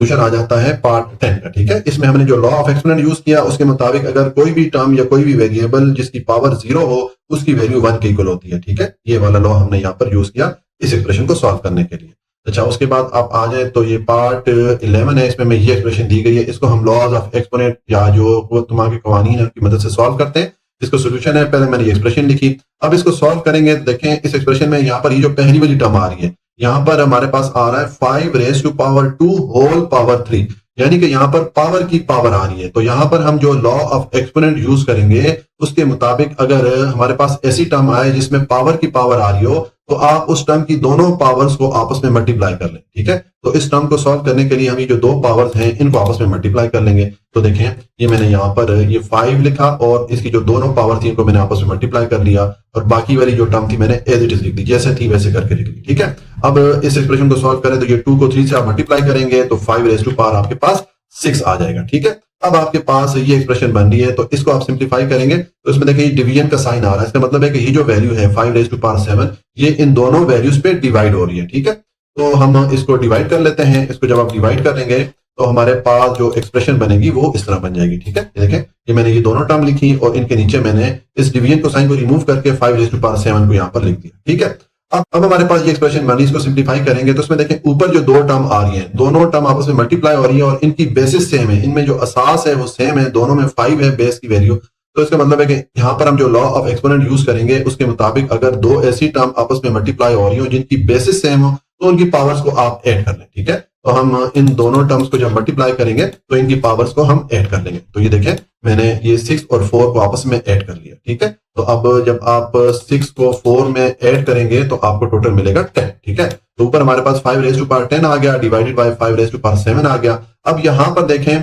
सोल्यूशन आ जाता है पार्ट 10 का। ठीक है, इसमें हमने जो लॉ ऑफ एक्सपोनेंट यूज किया उसके मुताबिक अगर कोई भी टर्म या कोई भी वेरिएबल जिसकी पावर 0 हो उसकी वैल्यू 1 के इक्वल होती है। ठीक है, ये वाला लॉ हमने यहाँ पर यूज किया इस एक्सप्रेशन को सॉल्व करने के लिए। अच्छा, उसके बाद आप आ जाए तो ये पार्ट 11 है, इसमें में ये एक्सप्रेशन दी गई है, इसको हम लॉज ऑफ एक्सपोनेंट या जो कुव्वत-नुमा के कवानीन है उनकी मदद से सॉल्व करते हैं। इसका सोल्यूशन है, पहले मैंने ये एक्सप्रेशन लिखी, अब इसको सॉल्व करेंगे। देखें इस एक्सप्रेशन में यहाँ पर ये जो पहली वाली टर्म आ रही है यहाँ पर हमारे पास आ रहा है 5 raise to power 2 whole power 3, यानी कि यहाँ पर पावर की पावर आ रही है। तो यहाँ पर हम जो लॉ ऑफ एक्सपोनेंट यूज करेंगे उसके मुताबिक अगर हमारे पास ऐसी टर्म आए जिसमें पावर की पावर आ रही हो तो आप उस टर्म की दोनों पावर्स को आपस में मल्टीप्लाई कर लें। ठीक है, तो इस टर्म को सॉल्व करने के लिए हम ये जो दो पावर्स हैं इनको आपस में मल्टीप्लाई कर लेंगे। तो देखें ये मैंने यहाँ पर ये 5 लिखा और इसकी जो दोनों पावर थी इनको मैंने आपस में मल्टीप्लाई कर लिया और बाकी वाली जो टर्म थी मैंने एज इट इज लिख दी, जैसे थी वैसे करके लिख ली। ठीक है, अब इस एक्सप्रेशन को सॉल्व करें तो ये 2 को 3 से आप मल्टीप्लाई करेंगे तो 5 रेज़ टू पावर आपके पास 6 आ जाएगा। ठीक है, अब आपके पास ये एक्सप्रेशन बन रही है, तो इसको आप सिंप्लीफाई करेंगे तो इसमें देखिए डिवीजन का साइन आ रहा है। इसका मतलब है कि ये जो वैल्यू है 5 रेज़ टू पावर 7 ये इन दोनों वैल्यूज पे डिवाइड हो रही है। ठीक है, तो हम इसको डिवाइड कर लेते हैं। इसको जब आप डिवाइड कर लेंगे तो हमारे पास जो एक्सप्रेशन बनेगी वो इस तरह बन जाएगी। ठीक है, ये देखें, ये मैंने ये दोनों टर्म लिखी और इनके नीचे मैंने इस डिवीजन को साइन को रिमूव करके 5 रेज़ टू पावर 7 को यहाँ पर लिख दिया। ठीक है, अब हमारे पास ये एक्सप्रेशन बनी, इसको सिंप्लीफाई करेंगे तो इसमें देखें ऊपर जो दो टर्म आ रही हैं, दोनों टर्म आपस में मल्टीप्लाई हो रही है और इनकी बेसिस सेम है, इनमें जो असास है वो सेम है, दोनों में 5 है बेस की वैल्यू। तो इसका मतलब है कि यहाँ पर हम जो लॉ ऑफ एक्सपोनेंट यूज करेंगे उसके मुताबिक अगर दो ऐसी टर्म आपस में मल्टीप्लाई हो रही हो जिनकी बेसिस सेम हो तो उनकी पावर्स को आप ऐड कर लें। ठीक है, तो हम इन दोनों टर्म्स को जब मल्टीप्लाई करेंगे तो इनकी पावर्स को हम ऐड कर लेंगे। तो ये देखें मैंने ये 6 और 4 को आपस में ऐड कर लिया। ठीक है, तो अब जब आप 6 को 4 में ऐड करेंगे तो आपको टोटल मिलेगा 10। ठीक है, तो ऊपर हमारे पास 5 रेज़ टू पावर 10 आ गया divided by 5 raise to power 7 आ गया। अब यहां पर देखें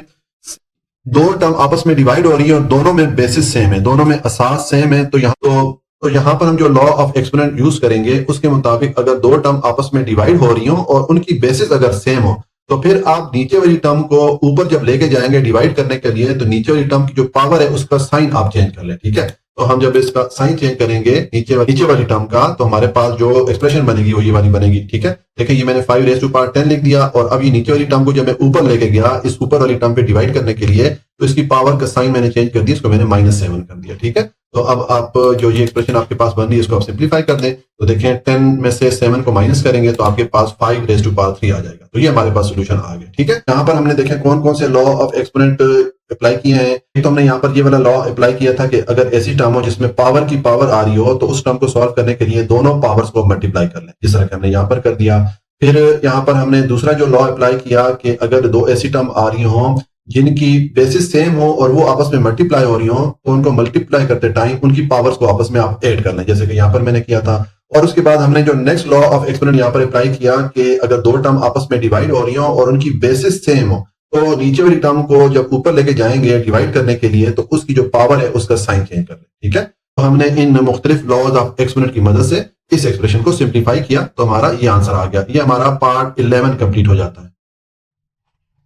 दो टर्म आपस में डिवाइड हो रही है और दोनों में बेसिस सेम है, दोनों में असास सेम है। तो यहाँ पर हम जो लॉ ऑफ एक्सपोनेंट यूज करेंगे उसके मुताबिक अगर दो टर्म आपस में डिवाइड हो रही हो और उनकी बेसिस अगर सेम हो तो फिर आप नीचे वाली टर्म को ऊपर जब लेके जाएंगे डिवाइड करने के लिए तो नीचे वाली टर्म की जो पावर है उसका साइन आप चेंज कर लें। ठीक है, तो हम जब इसका साइन चेंज करेंगे नीचे वाली टर्म का तो हमारे पास जो एक्सप्रेशन बनेगी वो ये वाली बनेगी। ठीक है, देखिए ये मैंने 5 रेज़ टू पावर 10 लिख दिया और अब ये नीचे वाली टर्म को जब मैं ऊपर लेके गया इस ऊपर वाली टर्म पे डिवाइड करने के लिए तो इसकी पावर का साइन मैंने चेंज कर दिया, इसको मैंने -7 कर दिया। ठीक है, तो अब आप जो ये एक्सप्रेशन आपके पास बन रही है इसको आप सिंप्लीफाई कर दें तो देखें 10 में से 7 को माइनस करेंगे तो आपके पास 5 रेज़ टू पावर 3 आ जाएगा। तो ये हमारे पास सोल्यूशन आ गया। ठीक है, यहाँ पर हमने देखे कौन कौन से लॉ ऑफ एक्सपोनेंट अप्लाई किए हैं। एक तो हमने यहाँ पर ये वाला लॉ अप्लाई किया था कि अगर ऐसी टर्म हो जिसमें पावर की पावर आ रही हो तो उस टर्म को सॉल्व करने के लिए दोनों पावर्स को मल्टीप्लाई कर लें, जिस तरह हमने यहाँ पर कर दिया। फिर यहाँ पर हमने दूसरा जो लॉ अप्लाई किया कि अगर दो ऐसी टर्म आ रही हो जिनकी बेसिस सेम हो और वो आपस में मल्टीप्लाई हो रही हो तो उनको मल्टीप्लाई करते टाइम उनकी पावर्स को आपस में आप ऐड कर लें, जैसे कि यहाँ पर मैंने किया था। और उसके बाद हमने जो नेक्स्ट लॉ ऑफ एक्सपोनेंट यहाँ पर अप्लाई किया कि अगर दो टर्म आपस में डिवाइड हो रही हो और उनकी बेसिस सेम हो तो नीचे वाली टर्म को जब ऊपर लेके जाएंगे डिवाइड करने के लिए तो उसकी जो पावर है उसका साइन चेंज कर लें। ठीक है, तो हमने इन मुख्तलिफ लॉज ऑफ एक्सपोनेंट की मदद से इस एक्सप्रेशन को सिंप्लीफाई किया तो हमारा ये आंसर आ गया। ये हमारा पार्ट 11 कंप्लीट हो जाता है।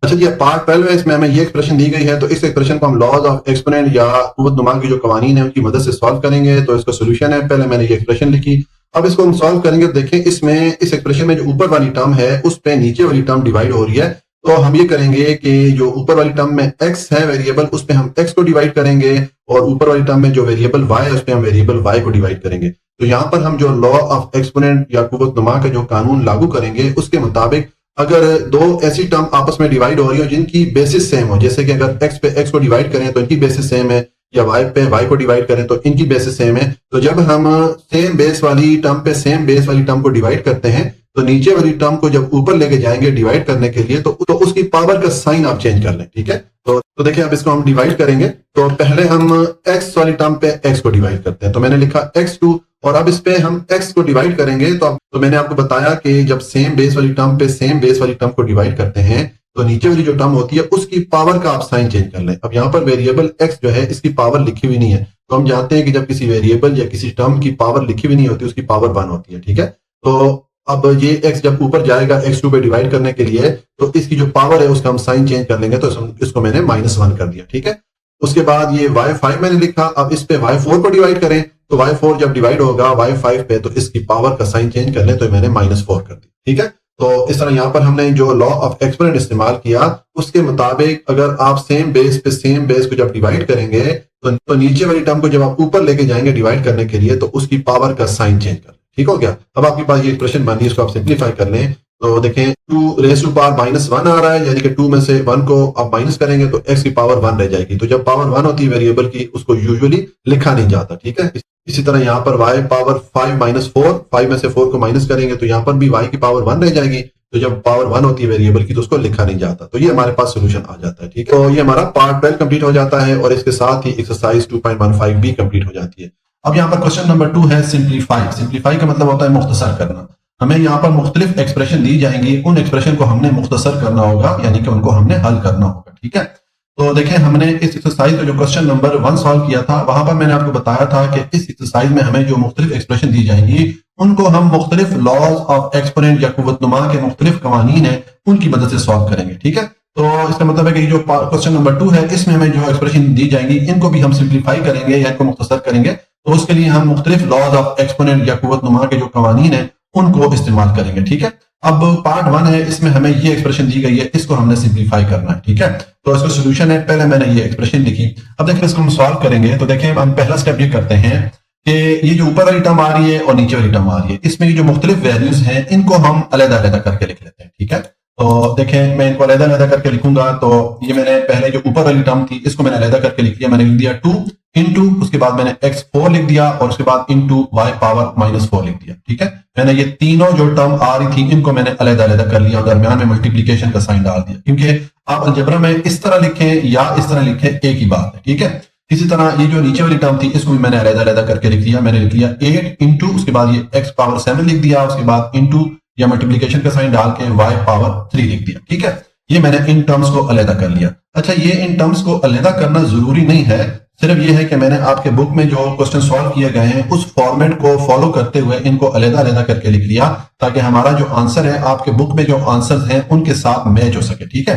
अच्छा जी, पार्ट 12 है, इसमें हमें ये एक्सप्रेशन दी गई है तो इस एक्सप्रेशन को हम लॉज ऑफ एक्सपोनेंट या कुव्वत नुमा की जो कवानीन है उनकी मदद से सॉल्व करेंगे। तो इसका सोल्यूशन है, पहले मैंने ये एक्सप्रेशन लिखी, अब इसको हम सॉल्व करेंगे। देखें इसमें इस एक्सप्रेशन में जो ऊपर वाली टर्म है उस पे नीचे वाली टर्म डिवाइड हो रही है तो हम ये करेंगे कि जो ऊपर वाली टर्म में x है वेरिएबल उस पे हम x को डिवाइड करेंगे और ऊपर वाली टर्म में जो वेरिएबल y है उस पे हम वेरिएबल y को डिवाइड करेंगे। तो यहाँ पर हम जो लॉ ऑफ एक्सपोनेंट या कुव्वत नुमा का जो कानून लागू करेंगे उसके मुताबिक अगर दो ऐसी टर्म आपस में डिवाइड हो रही हो जिनकी बेसिस सेम हो, जैसे कि अगर x पे x को डिवाइड करें तो इनकी बेसिस सेम है या y पे y को डिवाइड करें तो इनकी बेसिस सेम है, तो जब हम सेम बेस वाली टर्म पे सेम बेस वाली टर्म को डिवाइड करते हैं तो नीचे वाली टर्म को जब ऊपर लेके जाएंगे डिवाइड करने के लिए तो उसकी पावर का साइन आप चेंज कर लें। ठीक है, तो देखिए अब इसको हम डिवाइड करेंगे तो पहले हम x वाली टर्म पे x को डिवाइड करते हैं तो मैंने लिखा x2 और अब इस पे हम x को डिवाइड करेंगे तो मैंने आपको बताया कि जब सेम बेस वाली टर्म पे सेम बेस वाली टर्म को डिवाइड करते हैं तो नीचे वाली जो टर्म होती है उसकी पावर का आप साइन चेंज कर लें। अब यहाँ पर वेरिएबल x जो है इसकी पावर लिखी हुई नहीं है तो हम जानते हैं कि जब किसी वेरिएबल या किसी टर्म की पावर लिखी हुई नहीं होती उसकी पावर 1 होती है। ठीक है, तो अब ये x जब ऊपर जाएगा x2 पे डिवाइड करने के लिए तो इसकी जो पावर है उसका हम साइन चेंज कर लेंगे तो इसको मैंने -1 कर दिया। ठीक है, उसके बाद ये y5 मैंने लिखा, अब इस पे y4 को डिवाइड करें तो y4 जब डिवाइड होगा y5 पे तो इसकी पावर का साइन चेंज कर लें तो मैंने -4 कर दिया। ठीक है, तो इस तरह यहाँ पर हमने जो लॉ ऑफ एक्सपोनेंट इस्तेमाल किया उसके मुताबिक अगर आप सेम बेस पे सेम बेस को जब डिवाइड करेंगे तो नीचे वाली टर्म को जब आप ऊपर लेके जाएंगे डिवाइड करने के लिए तो उसकी पावर का साइन चेंज कर लें। ठीक हो गया, अब आपके पास ये एक्सप्रेशन बन रही है, इसको आप सिंप्लीफाई कर लें तो देखें 2 रेज़ टू पावर -1 आ रहा है, यानी कि 2 में से 1 को आप माइनस करेंगे तो x की पावर 1 रह जाएगी। तो जब पावर 1 होती है वेरिएबल की उसको यूजुअली लिखा नहीं जाता। ठीक है, इसी तरह यहाँ पर y पावर 5 - 4, 5 में से 4 को माइनस करेंगे तो यहाँ पर भी y की पावर 1 रह जाएगी। तो जब पावर 1 होती है वेरिएबल की तो उसको लिखा नहीं जाता, तो ये हमारे पास सोल्यूशन आ जाता है। ठीक है, तो ये हमारा पार्ट 12 कंप्लीट हो जाता है और इसके साथ ही एक्सरसाइज 2.15 भी कंप्लीट हो जाती है। अब यहाँ पर क्वेश्चन नंबर 2 है सिंप्लीफाई। सिंप्लीफाई का मतलब होता है मुख्तसर करना। हमें यहाँ पर मुख्तलिफ एक्सप्रेशन दी जाएंगी, उन एक्सप्रेशन को हमने मुख्तसर करना होगा, यानी कि उनको हमने हल करना होगा। ठीक है, तो देखें हमने इस एक्सरसाइज का जो क्वेश्चन नंबर 1 सॉल्व किया था वहां पर मैंने आपको बताया था कि इस एक्सरसाइज में हमें जो मुख्तलिफ एक्सप्रेशन दी जाएंगी उनको हम मुख्तलिफ लॉज ऑफ एक्सपोनेंट या कुव्वत नुमा के मुख्तलिफ कवानीन है उनकी मदद से सॉल्व करेंगे। ठीक है, तो इसका मतलब है कि जो क्वेश्चन नंबर 2 है इसमें हमें जो एक्सप्रेशन दी जाएंगी इनको भी हम सिंप्लीफाई करेंगे या इनको मुख्तसर करेंगे। तो उसके लिए हम मुख्तलिफ लॉज ऑफ एक्सपोनेंट या कुव्वत नुमा के जो कवानीन है उनको इस्तेमाल करेंगे। ठीक है, अब पार्ट 1 है, इसमें हमें ये एक्सप्रेशन दी गई है, इसको हमने सिंप्लीफाई करना है। ठीक है, तो इसका सोल्यूशन है, पहले मैंने ये एक्सप्रेशन लिखी। अब देखिए इसको हम सॉल्व करेंगे। तो देखिए हम पहला स्टेप ये करते हैं कि ये जो ऊपर वाली टर्म आ रही है और नीचे वाली टर्म आ रही है, इसमें ये जो मुख्तलिफ वैल्यूज हैं इनको हम अलग अलग करके लिख लेते हैं। ठीक है, तो देखें मैं इनको अलग अलग करके लिखूंगा। तो ये मैंने पहले जो ऊपर वाली टर्म थी इसको मैंने अलग करके लिख लिया। मैंने लिख दिया 2 इंटू, उसके बाद मैंने x4 लिख दिया और उसके बाद इंटू y पावर -4 लिख दिया। ठीक है, मैंने ये तीनों जो टर्म आ रही थी इनको मैंने अलग अलग कर लिया और दरमियान में मल्टीप्लीकेशन का साइन डाल दिया, क्योंकि आप अलजेब्रा में इस तरह लिखें या इस तरह लिखें एक ही बात है। ठीक है, इसी तरह ये जो नीचे वाली टर्म थी इसको भी मैंने अलग अलग करके लिख दिया। मैंने लिख लिया 8 इंटू, उसके बाद ये x पावर 7 लिख दिया, उसके बाद इंटू या मल्टीप्लीकेशन का साइन डाल के y पावर 3 लिख दिया। ठीक है, ये मैंने इन टर्म्स को अलग कर लिया। अच्छा, ये इन टर्म्स को अलग करना जरूरी नहीं है, सिर्फ ये है कि मैंने आपके बुक में जो क्वेश्चन सॉल्व किए गए हैं उस फॉर्मेट को फॉलो करते हुए इनको अलग अलग करके लिख लिया, ताकि हमारा जो आंसर है आपके बुक में जो आंसर हैं उनके साथ मैच हो सके। ठीक है,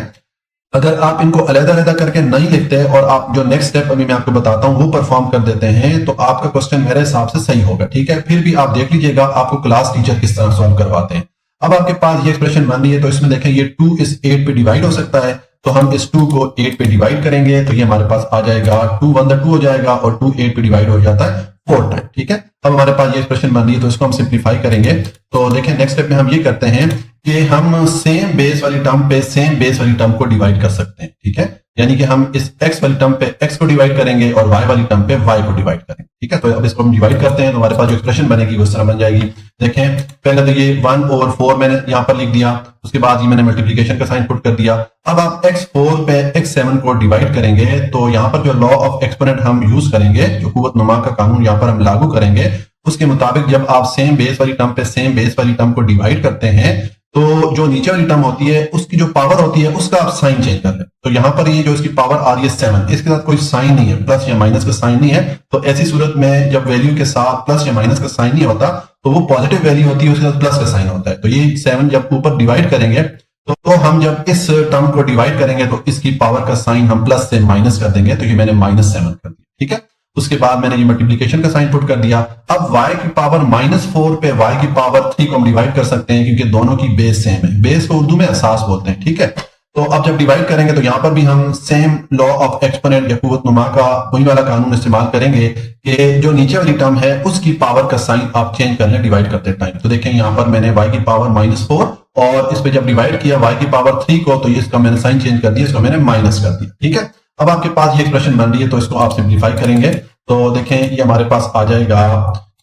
अगर आप इनको अलग अलग करके नहीं लिखते और आप जो नेक्स्ट स्टेप अभी मैं आपको बताता हूं वो परफॉर्म कर देते हैं तो आपका क्वेश्चन मेरे हिसाब से सही होगा। ठीक है, फिर भी आप देख लीजिएगा आपको क्लास टीचर किस तरह सॉल्व करवाते हैं। अब आपके पास ये एक्सप्रेशन बन रही है, तो इसमें देखें ये 2 इस 8 पे डिवाइड हो सकता है, तो हम इस 2 को 8 पे डिवाइड करेंगे तो ये हमारे पास आ जाएगा 2 1 2 हो जाएगा और 2 8 पे डिवाइड हो जाता है 4 टाइम। ठीक है, अब हमारे पास ये एक्सप्रेशन बन रही है, तो इसको हम सिंप्लीफाई करेंगे। तो देखें नेक्स्ट स्टेप में हम ये करते हैं कि हम सेम बेस वाली टर्म पे सेम बेस वाली टर्म को डिवाइड कर सकते हैं। ठीक है, यानी कि हम इस x वाली टर्म पे x को डिवाइड करेंगे और y वाली टर्म पे y को डिवाइड करेंगे। ठीक है, तो अब इसको हम डिवाइड करते हैं तो हमारे पास जो एक्सप्रेशन बनेगी वो इस तरह बन जाएगी। देखें पहले तो ये 1/4 मैंने यहाँ पर लिख दिया, उसके बाद ये मैंने मल्टीप्लीकेशन का साइन पुट कर दिया। अब आप x4 पे x7 को डिवाइड करेंगे तो यहाँ पर जो लॉ ऑफ एक्सपोनेंट हम यूज करेंगे, जो कुव्वत नुमा का कानून यहाँ पर हम लागू करेंगे, उसके मुताबिक जब आप सेम बेस वाली टर्म पे सेम बेस वाली टर्म को डिवाइड करते हैं तो जो नीचे वाली टर्म होती है उसकी जो पावर होती है उसका आप साइन चेंज कर लें। तो यहाँ पर ये जो इसकी पावर आ रही है 7, इसके साथ कोई साइन नहीं है, प्लस या माइनस का साइन नहीं है। तो ऐसी सूरत में जब वैल्यू के साथ प्लस या माइनस का साइन नहीं होता तो वो पॉजिटिव वैल्यू होती है, उसके साथ प्लस का साइन होता है। तो ये 7 जब ऊपर डिवाइड करेंगे तो हम जब इस टर्म को डिवाइड करेंगे तो इसकी पावर का साइन हम प्लस से माइनस कर देंगे, तो ये मैंने -7 कर दिया। ठीक है, उसके बाद मैंने ये मल्टीप्लीकेशन का साइन पुट कर दिया। अब y की पावर -4 पे y की पावर 3 को हम डिवाइड कर सकते हैं, क्योंकि दोनों की बेस सेम है। बेस को उर्दू में असास बोलते हैं। ठीक है, तो अब जब डिवाइड करेंगे तो यहाँ पर भी हम सेम लॉ ऑफ एक्सपोनेंट या कुव्वत नुमा का वही वाला कानून इस्तेमाल करेंगे कि जो नीचे वाली टर्म है उसकी पावर का साइन आप चेंज कर लें डिवाइड करते टाइम। तो देखें यहाँ पर मैंने y की पावर -4 और इस पे जब डिवाइड किया y की पावर 3 को, तो इसका मैंने साइन चेंज कर दिया, इसको मैंने माइनस कर दिया। ठीक है, अब आपके पास ये एक्सप्रेशन बन रही है, तो इसको आप सिंप्लीफाई करेंगे तो देखें ये हमारे पास आ जाएगा,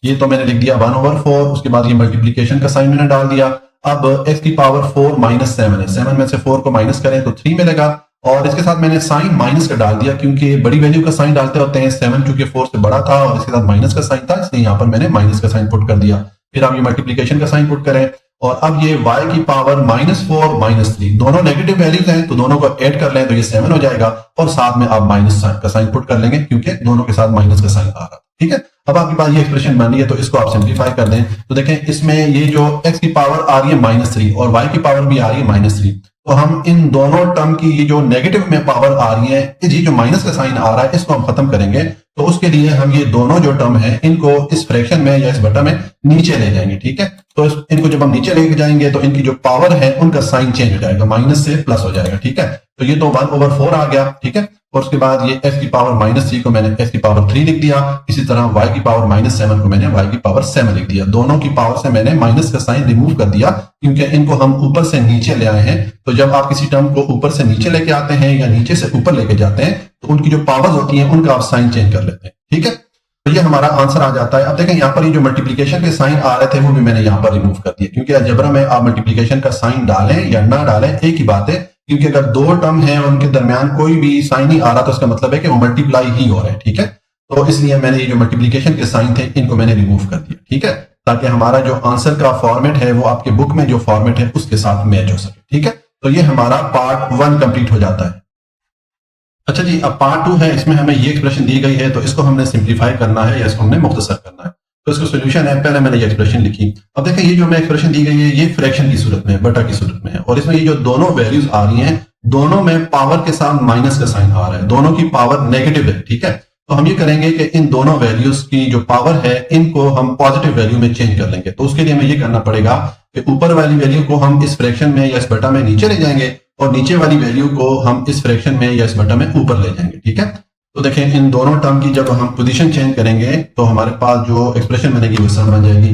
ये तो मैंने लिख दिया 1/4, उसके बाद ये मल्टीप्लीकेशन का साइन मैंने डाल दिया। अब x की पावर 4 -7 है, 7 में से 4 को माइनस करें तो 3 मिलेगा और इसके साथ मैंने साइन माइनस का डाल दिया, क्योंकि बड़ी वैल्यू का साइन डालते होते हैं। 7 चूंकि 4 से बड़ा था और इसके साथ माइनस का साइन था, इसलिए यहाँ पर मैंने माइनस का साइन पुट कर दिया। फिर आप ये मल्टीप्लीकेशन का साइन पुट करें और अब ये y की पावर -4 -3 दोनों नेगेटिव वैल्यूज हैं, तो दोनों को ऐड कर लें तो ये 7 हो जाएगा और साथ में आप माइनस का साइन पुट कर लेंगे, क्योंकि दोनों के साथ माइनस का साइन आ रहा है। ठीक है, अब आपके पास ये एक्सप्रेशन बन रही है, तो इसको आप सिंप्लीफाई कर दें तो देखें इसमें ये जो x की पावर आ रही है -3 और y की पावर भी आ रही है -3, तो हम इन दोनों टर्म की ये जो नेगेटिव में पावर आ रही है, ये जो माइनस का साइन आ रहा है, इसको हम खत्म करेंगे। तो उसके लिए हम ये दोनों जो टर्म है इनको इस फ्रैक्शन में या इस बटा में नीचे ले जाएंगे। ठीक है, तो इनको जब हम नीचे लेके जाएंगे तो इनकी जो पावर है उनका साइन चेंज हो जाएगा, माइनस से प्लस हो जाएगा। ठीक है, तो ये तो 1/4 आ गया। ठीक है, और उसके बाद ये x की पावर -3 को मैंने x की पावर 3 लिख दिया, इसी तरह y की पावर -7 को मैंने y की पावर 7 लिख दिया। दोनों की पावर से मैंने माइनस का साइन रिमूव कर दिया, क्योंकि इनको हम ऊपर से नीचे ले आए हैं। तो जब आप किसी टर्म को ऊपर से नीचे लेके आते हैं या नीचे से ऊपर लेके जाते हैं तो उनकी जो पावर्स होती हैं उनका आप साइन चेंज कर लेते हैं। ठीक है, तो ये हमारा आंसर आ जाता है। अब देखें यहाँ पर ये जो मल्टीप्लीकेशन के साइन आ रहे थे वो भी मैंने यहाँ पर रिमूव कर दिया, क्योंकि अलजेब्रा में आप मल्टीप्लीकेशन का साइन डालें या ना डालें एक ही बात है, क्योंकि अगर दो टर्म है और उनके दरमियान कोई भी साइन नहीं आ रहा तो इसका मतलब है कि वो मल्टीप्लाई ही हो रहे हैं। ठीक है, तो इसलिए मैंने ये जो मल्टीप्लीकेशन के साइन थे इनको मैंने रिमूव कर दिया। ठीक है, ताकि हमारा जो आंसर का फॉर्मेट है वो आपके बुक में जो फॉर्मेट है उसके साथ मैच हो सके। ठीक है, तो ये हमारा पार्ट 1 कंप्लीट हो जाता है। अच्छा जी, अब पार्ट 2 है, इसमें हमें ये एक्सप्रेशन दी गई है, तो इसको हमने सिंप्लीफाई करना है या इसको हमने मुख्तसर करना है। तो इसका सोल्यूशन है, पहले मैंने ये एक्सप्रेशन लिखी। अब देखें ये जो मैं एक्सप्रेशन दी गई है ये फ्रैक्शन की सूरत में है, बटा की सूरत में है, और इसमें ये जो दोनों वैल्यूज आ रही हैं दोनों में पावर के साथ माइनस का साइन आ रहा है, दोनों की पावर नेगेटिव है, ठीक है। तो हम ये करेंगे कि इन दोनों वैल्यूज की जो पावर है इनको हम पॉजिटिव वैल्यू में चेंज कर लेंगे। तो उसके लिए हमें ये करना पड़ेगा कि ऊपर वाली वैल्यू को हम इस फ्रैक्शन में या इस बटा में नीचे ले जाएंगे और नीचे वाली वैल्यू को हम इस फ्रैक्शन में या इस बटा में ऊपर ले जाएंगे, ठीक है। तो देखें इन दोनों टर्म की जब हम पोजीशन चेंज करेंगे तो हमारे पास जो एक्सप्रेशन बनेगी वो सम बन जाएगी।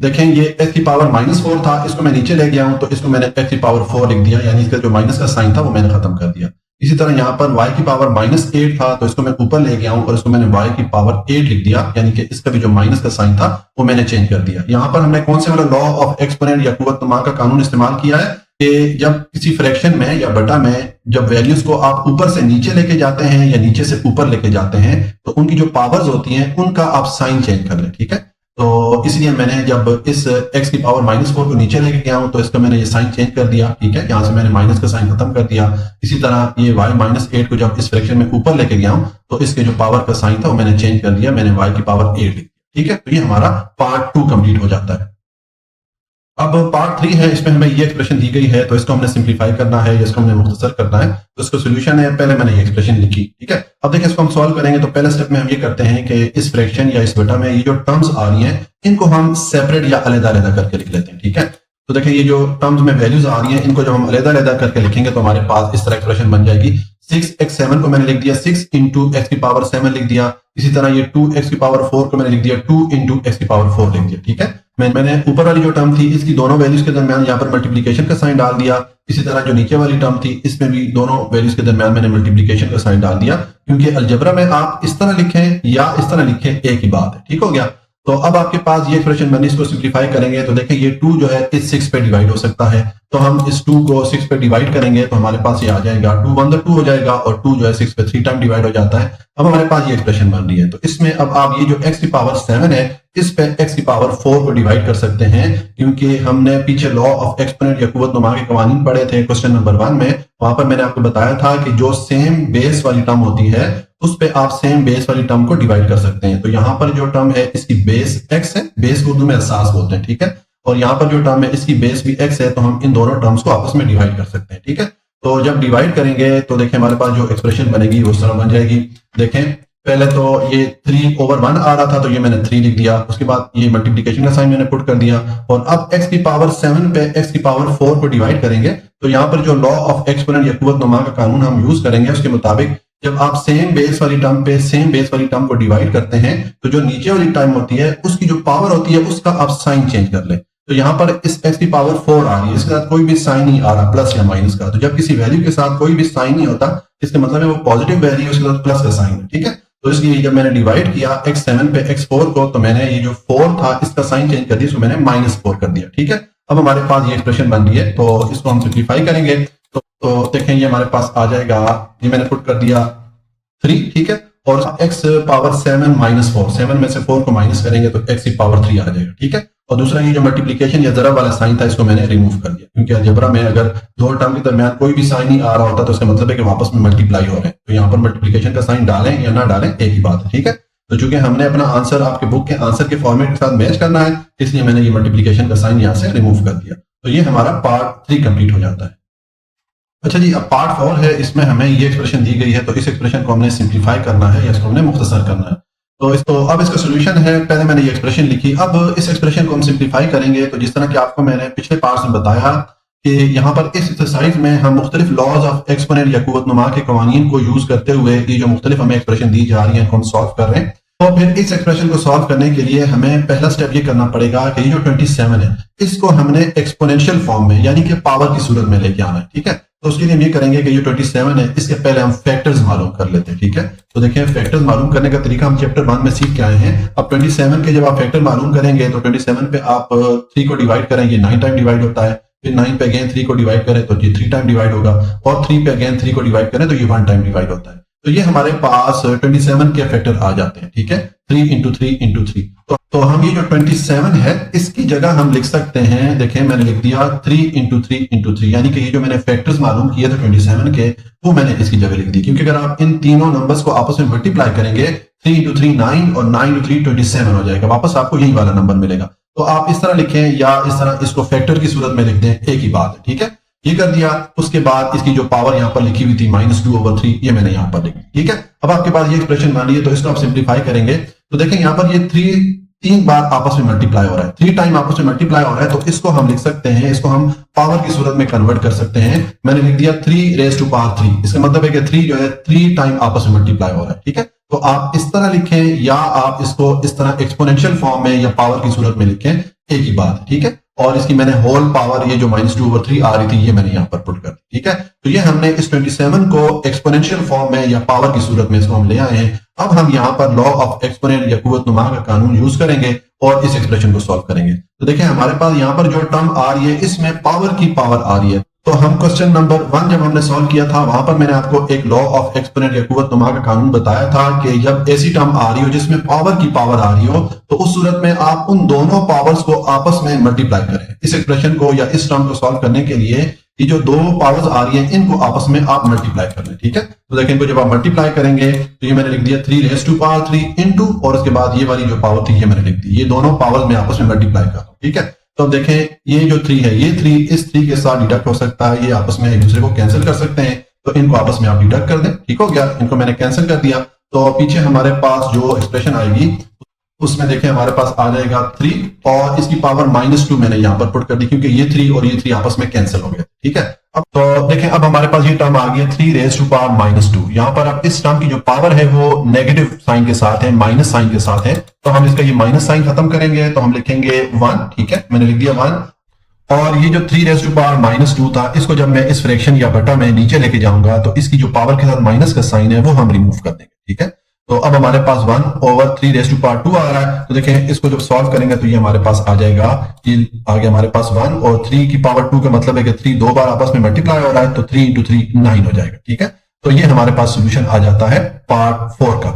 देखें ये x की पावर -4 था, इसको मैं नीचे ले गया हूं तो इसको मैंने x की पावर 4 लिख दिया, यानी इसका जो माइनस का साइन था वो मैंने खत्म कर दिया। इसी तरह यहाँ पर y की पावर -8 था तो इसको मैं ऊपर ले गया हूं और इसको मैंने y की पावर 8 लिख दिया, यानी कि इसका भी जो माइनस का साइन था वो मैंने चेंज कर दिया। यहाँ पर हमने कौन से वाला लॉ ऑफ एक्सपोनेंट या कुव्वत नुमा का कानून इस्तेमाल किया है कि जब किसी फ्रैक्शन में या बटा में जब वैल्यूज को आप ऊपर से नीचे लेके जाते हैं या नीचे से ऊपर लेके जाते हैं तो उनकी जो पावर्स होती हैं उनका आप साइन चेंज कर लें, ठीक है। तो इसलिए मैंने जब इस x की पावर -4 को नीचे लेके गया हूं तो इसका मैंने ये साइन चेंज कर दिया, ठीक है। यहां से मैंने माइनस का साइन खत्म कर दिया। इसी तरह ये y -8 को जब इस फ्रैक्शन में ऊपर लेके गया हूं तो इसके जो पावर का साइन था वो मैंने चेंज कर दिया, मैंने y की पावर 8 लिख दिया, ठीक है। तो ये हमारा पार्ट 2 कंप्लीट हो जाता है। अब पार्ट 3 है, इसमें हमें ये एक्सप्रेशन दी गई है तो इसको हमने सिंपलीफाई करना है, इसको हमने मुख्तसर करना है। तो इसका सोल्यूशन है, पहले मैंने ये एक्सप्रेशन लिखी, ठीक है। अब देखिए इसको हम सॉल्व करेंगे तो पहले स्टेप में हम ये करते हैं कि इस फ्रैक्शन या इस बटा में ये जो टर्म्स आ रही हैं इनको हम सेपरेट या अलग-अलग करके लिख लेते हैं, ठीक है। तो देखिए ये जो टर्म्स में वैल्यूज आ रही हैं इनको जब हम अलग-अलग करके लिखेंगे तो हमारे पास इस तरह एक्सप्रेशन बन जाएगी। 6x7 को मैंने लिख दिया 6 इंटू x की पावर 7 लिख दिया। इसी तरह ये 2x की पावर 4 को मैंने लिख दिया 2 इंटू x की पावर 4 लिख दिया, ठीक है। मैंने ऊपर वाली जो टर्म थी इसकी दोनों वैल्यूज के दरमियान यहाँ पर मल्टीप्लिकेशन का साइन डाल दिया। इसी तरह जो नीचे वाली टर्म थी इसमें भी दोनों वैल्यूज के दरमियान मैंने मल्टीप्लिकेशन का साइन डाल दिया, क्योंकि अलजेब्रा में आप इस तरह लिखें या इस तरह लिखें एक ही बात है, ठीक हो गया। तो अब आपके पास ये एक्सप्रेशन बनी, इसको सिंप्लीफाई करेंगे तो देखें ये 2 जो है इस 6 पे डिवाइड हो सकता है, तो हम इस 2 को 6 पे डिवाइड करेंगे तो हमारे पास ये आ जाएगा 2 1 2 हो जाएगा और 2 जो है 6 पे 3 टाइम डिवाइड हो जाता है। अब हमारे पास ये एक्सप्रेशन बन रही है। तो इसमें अब आप ये जो x की पावर 7 है इस पे x की पावर 4 को डिवाइड कर सकते हैं, क्योंकि हमने पीछे लॉ ऑफ एक्सपोनेंट या कुव्वत नुमा के कवानीन पढ़े थे क्वेश्चन नंबर 1 में। वहां पर मैंने आपको बताया था कि जो सेम बेस वाली टर्म होती है उस पे आप सेम बेस वाली टर्म को डिवाइड कर सकते हैं। तो यहाँ पर जो टर्म है इसकी बेस x है, बेस को उर्दू में एहसास बोलते हैं, ठीक है। और यहाँ पर जो टर्म है इसकी बेस भी x है, तो हम इन दोनों टर्म्स को आपस में डिवाइड कर सकते हैं, ठीक है। तो जब डिवाइड करेंगे तो देखें हमारे पास जो एक्सप्रेशन बनेगी वो इस तरह बन जाएगी। देखें पहले तो ये 3/1 आ रहा था तो ये मैंने 3 लिख दिया, उसके बाद ये मल्टीप्लिकेशन का साइन मैंने पुट कर दिया और अब x की पावर 7 पे x की पावर 4 को डिवाइड करेंगे तो यहाँ पर जो लॉ ऑफ एक्सपोनेंट या कुव्वत नुमा का कानून हम यूज करेंगे उसके मुताबिक जब आप सेम बेस वाली टर्म पे सेम बेस वाली टर्म को डिवाइड करते हैं तो जो नीचे वाली टर्म होती है उसकी जो पावर होती है उसका आप साइन चेंज कर ले। तो यहाँ पर इस x की पावर 4 आ रही है, इसके साथ कोई भी साइन नहीं आ रहा प्लस या माइनस का। तो जब किसी वैल्यू के साथ कोई भी साइन नहीं होता इसका मतलब है वो पॉजिटिव वैल्यू उसके साथ प्लस का साइन है, ठीक है। तो इसलिए जब मैंने डिवाइड किया x7 पे x4 को तो मैंने ये जो 4 था इसका साइन चेंज कर दिया, इसको मैंने -4 कर दिया, ठीक है। अब हमारे पास ये एक्सप्रेशन बन रही है तो इसको हम सिंप्लीफाई करेंगे तो देखें ये हमारे पास आ जाएगा, ये मैंने पुट कर दिया 3, ठीक है। और x पावर 7 -4, 7 में से 4 को माइनस करेंगे तो x की पावर 3 आ जाएगा, ठीक है। और दूसरा ये जो मल्टीप्लिकेशन या ज़रब वाला साइन था इसको मैंने रिमूव कर दिया, क्योंकि अलजेब्रा में अगर दो टर्म के दरमियान कोई भी साइन नहीं आ रहा होता तो इसका मतलब है कि वापस में मल्टीप्लाई हो रहे हैं। तो यहाँ पर मल्टीप्लिकेशन का साइन डालें या ना डालें एक ही बात है, ठीक है। तो चूंकि हमने अपना आंसर आपके बुक के आंसर के फॉर्मेट के साथ मैच करना है इसलिए मैंने ये मल्टीप्लिकेशन का साइन यहाँ से रिमूव कर दिया। तो ये हमारा पार्ट 3 कंप्लीट हो जाता है। अच्छा जी, अब पार्ट 4 है, इसमें हमें ये एक्सप्रेशन दी गई है तो इस एक्सप्रेशन को हमने सिंप्लीफाई करना है या इसको हमने मुख्तसर करना है। तो अब इसका सोल्यूशन है, पहले मैंने ये एक्सप्रेशन लिखी, अब इस एक्सप्रेशन को हम सिंप्लीफाई करेंगे। तो जिस तरह कि आपको मैंने पिछले पार्ट में बताया कि यहाँ पर इस एक्सरसाइज में हम मुख्तलिफ लॉज ऑफ एक्सपोनेंट या कुव्वत नुमा के कवानीन को यूज करते हुए ये जो मुख्तलिफ हमें एक्सप्रेशन दी जा रही है हम सॉल्व कर रहे हैं। तो फिर इस एक्सप्रेशन को सॉल्व करने के लिए हमें पहला स्टेप ये करना पड़ेगा कि ये जो 27 है इसको हमने एक्सपोनेंशियल फॉर्म में यानी कि पावर की सूरत में लेके आना है, ठीक है। तो उसके लिए हम ये करेंगे कि ये 27 है इसके पहले हम फैक्टर्स मालूम कर लेते हैं, ठीक है। तो देखिए फैक्टर्स मालूम करने का तरीका हम चैप्टर 1 में सीख के आए हैं। अब 27 के जब आप फैक्टर मालूम करेंगे तो 27 पे आप 3 को डिवाइड करेंगे 9 टाइम डिवाइड होता है, फिर 9 पे अगेन 3 को डिवाइड करें तो ये 3 टाइम डिवाइड होगा और 3 पे अगेन 3 को डिवाइड करें तो ये 1 टाइम डिवाइड होता है। तो ये हमारे पास 27 के फैक्टर आ जाते हैं, ठीक है। 3 इंटू 3 इंटू 3 तो हम ये जो 27 है इसकी जगह हम लिख सकते हैं, देखें मैंने लिख दिया 3 इंटू 3 इंटू 3, यानी कि ये जो मैंने फैक्टर्स मालूम किए थे 27 के वो मैंने इसकी जगह लिख दी, क्योंकि अगर आप इन तीनों नंबर्स को आपस में मल्टीप्लाई करेंगे 3 इंटू 3 9 और 9 इंटू 3 27 हो जाएगा, वापस आपको यही वाला नंबर मिलेगा। तो आप इस तरह लिखें या इस तरह इसको फैक्टर की सूरत में लिख दें, एक ही बात है, ठीक है। ये कर दिया। उसके बाद इसकी जो पावर यहाँ पर लिखी हुई थी -2/3, ये मैंने यहाँ पर लिखी। ठीक है, अब आपके पास ये एक्सप्रेशन बन रही है, तो इसको आप सिंप्लीफाई करेंगे तो देखें यहाँ पर ये 3 बार आपस में मल्टीप्लाई हो रहा है, 3 टाइम आपस में मल्टीप्लाई हो रहा है। तो इसको हम लिख सकते हैं, इसको हम पावर की सूरत में कन्वर्ट कर सकते हैं। मैंने लिख दिया 3 raised to power 3। इसका मतलब है कि 3 जो है 3 टाइम आपस में मल्टीप्लाई हो रहा है। ठीक है, तो आप इस तरह लिखें या आप इसको इस तरह एक्सपोनेंशियल फॉर्म में या पावर की सूरत में लिखें, एक ही बात है। ठीक है, और इसकी मैंने होल पावर ये जो -2/3 आ रही थी ये मैंने यहाँ पर पुट कर दी। ठीक है, तो ये हमने इस 27 को एक्सपोनेंशियल फॉर्म में या पावर की सूरत में इसको हम ले आए हैं। अब हम यहाँ पर लॉ ऑफ एक्सपोनेंट या कुव्वत नुमा का कानून यूज करेंगे और इस एक्सप्रेशन को सॉल्व करेंगे। तो देखिए हमारे पास यहाँ पर जो टर्म आ रही है इसमें पावर की पावर आ रही है। तो हम क्वेश्चन नंबर 1 जब हमने सॉल्व किया था वहां पर मैंने आपको एक लॉ ऑफ एक्सपोनेंट या कुव्वत नुमा का कानून बताया था कि जब ऐसी टर्म आ रही हो जिसमें पावर की पावर आ रही हो तो उस सूरत में आप उन दोनों पावर्स को आपस में मल्टीप्लाई करें। इस एक्सप्रेशन को या इस टर्म को सॉल्व करने के लिए ये जो दो पावर्स आ रही है इनको आपस में आप मल्टीप्लाई कर लें। ठीक है, तो देखिए इनको जब आप मल्टीप्लाई करेंगे तो ये मैंने लिख दिया 3 raised to power 3 इंटू, और उसके बाद ये वाली जो पावर थी ये मैंने लिख दी। ये दोनों पावर्स में आपस में मल्टीप्लाई कर रहा हूं। ठीक है, तो देखें ये जो 3 है ये 3 इस 3 के साथ डिडक्ट हो सकता है, ये आपस में एक दूसरे को कैंसिल कर सकते हैं, तो इनको आपस में आप डिडक्ट कर दें। ठीक हो गया, इनको मैंने कैंसिल कर दिया। तो पीछे हमारे पास जो एक्सप्रेशन आएगी उसमें देखें हमारे पास आ जाएगा 3 और इसकी पावर -2 मैंने यहाँ पर पुट कर दी क्योंकि ये 3 और ये 3 आपस में कैंसिल हो गए। ठीक है, अब तो देखें अब हमारे पास ये टर्म आ गई है 3 raised to power -2। यहाँ पर अब इस टर्म की जो पावर है वो नेगेटिव साइन के साथ है, माइनस साइन के साथ है, तो हम इसका ये माइनस साइन खत्म करेंगे तो हम लिखेंगे 1। ठीक है, मैंने लिख दिया 1 और ये जो 3 raised to power -2 था इसको जब मैं इस फ्रैक्शन या बटा में नीचे लेके जाऊंगा तो इसकी जो पावर के साथ माइनस का साइन है वो हम रिमूव कर देंगे। ठीक है, तो अब हमारे पास 1/3 raised to power 2 आ रहा है। तो देखें इसको जब सॉल्व करेंगे तो ये हमारे पास आ जाएगा, ये आ गया हमारे पास 1 और 3 की पावर 2 का मतलब है कि 3 2 बार आपस में मल्टीप्लाई हो रहा है, तो 3 × 3 9 हो जाएगा। ठीक है, तो ये हमारे पास सोल्यूशन आ जाता है पार्ट 4 का।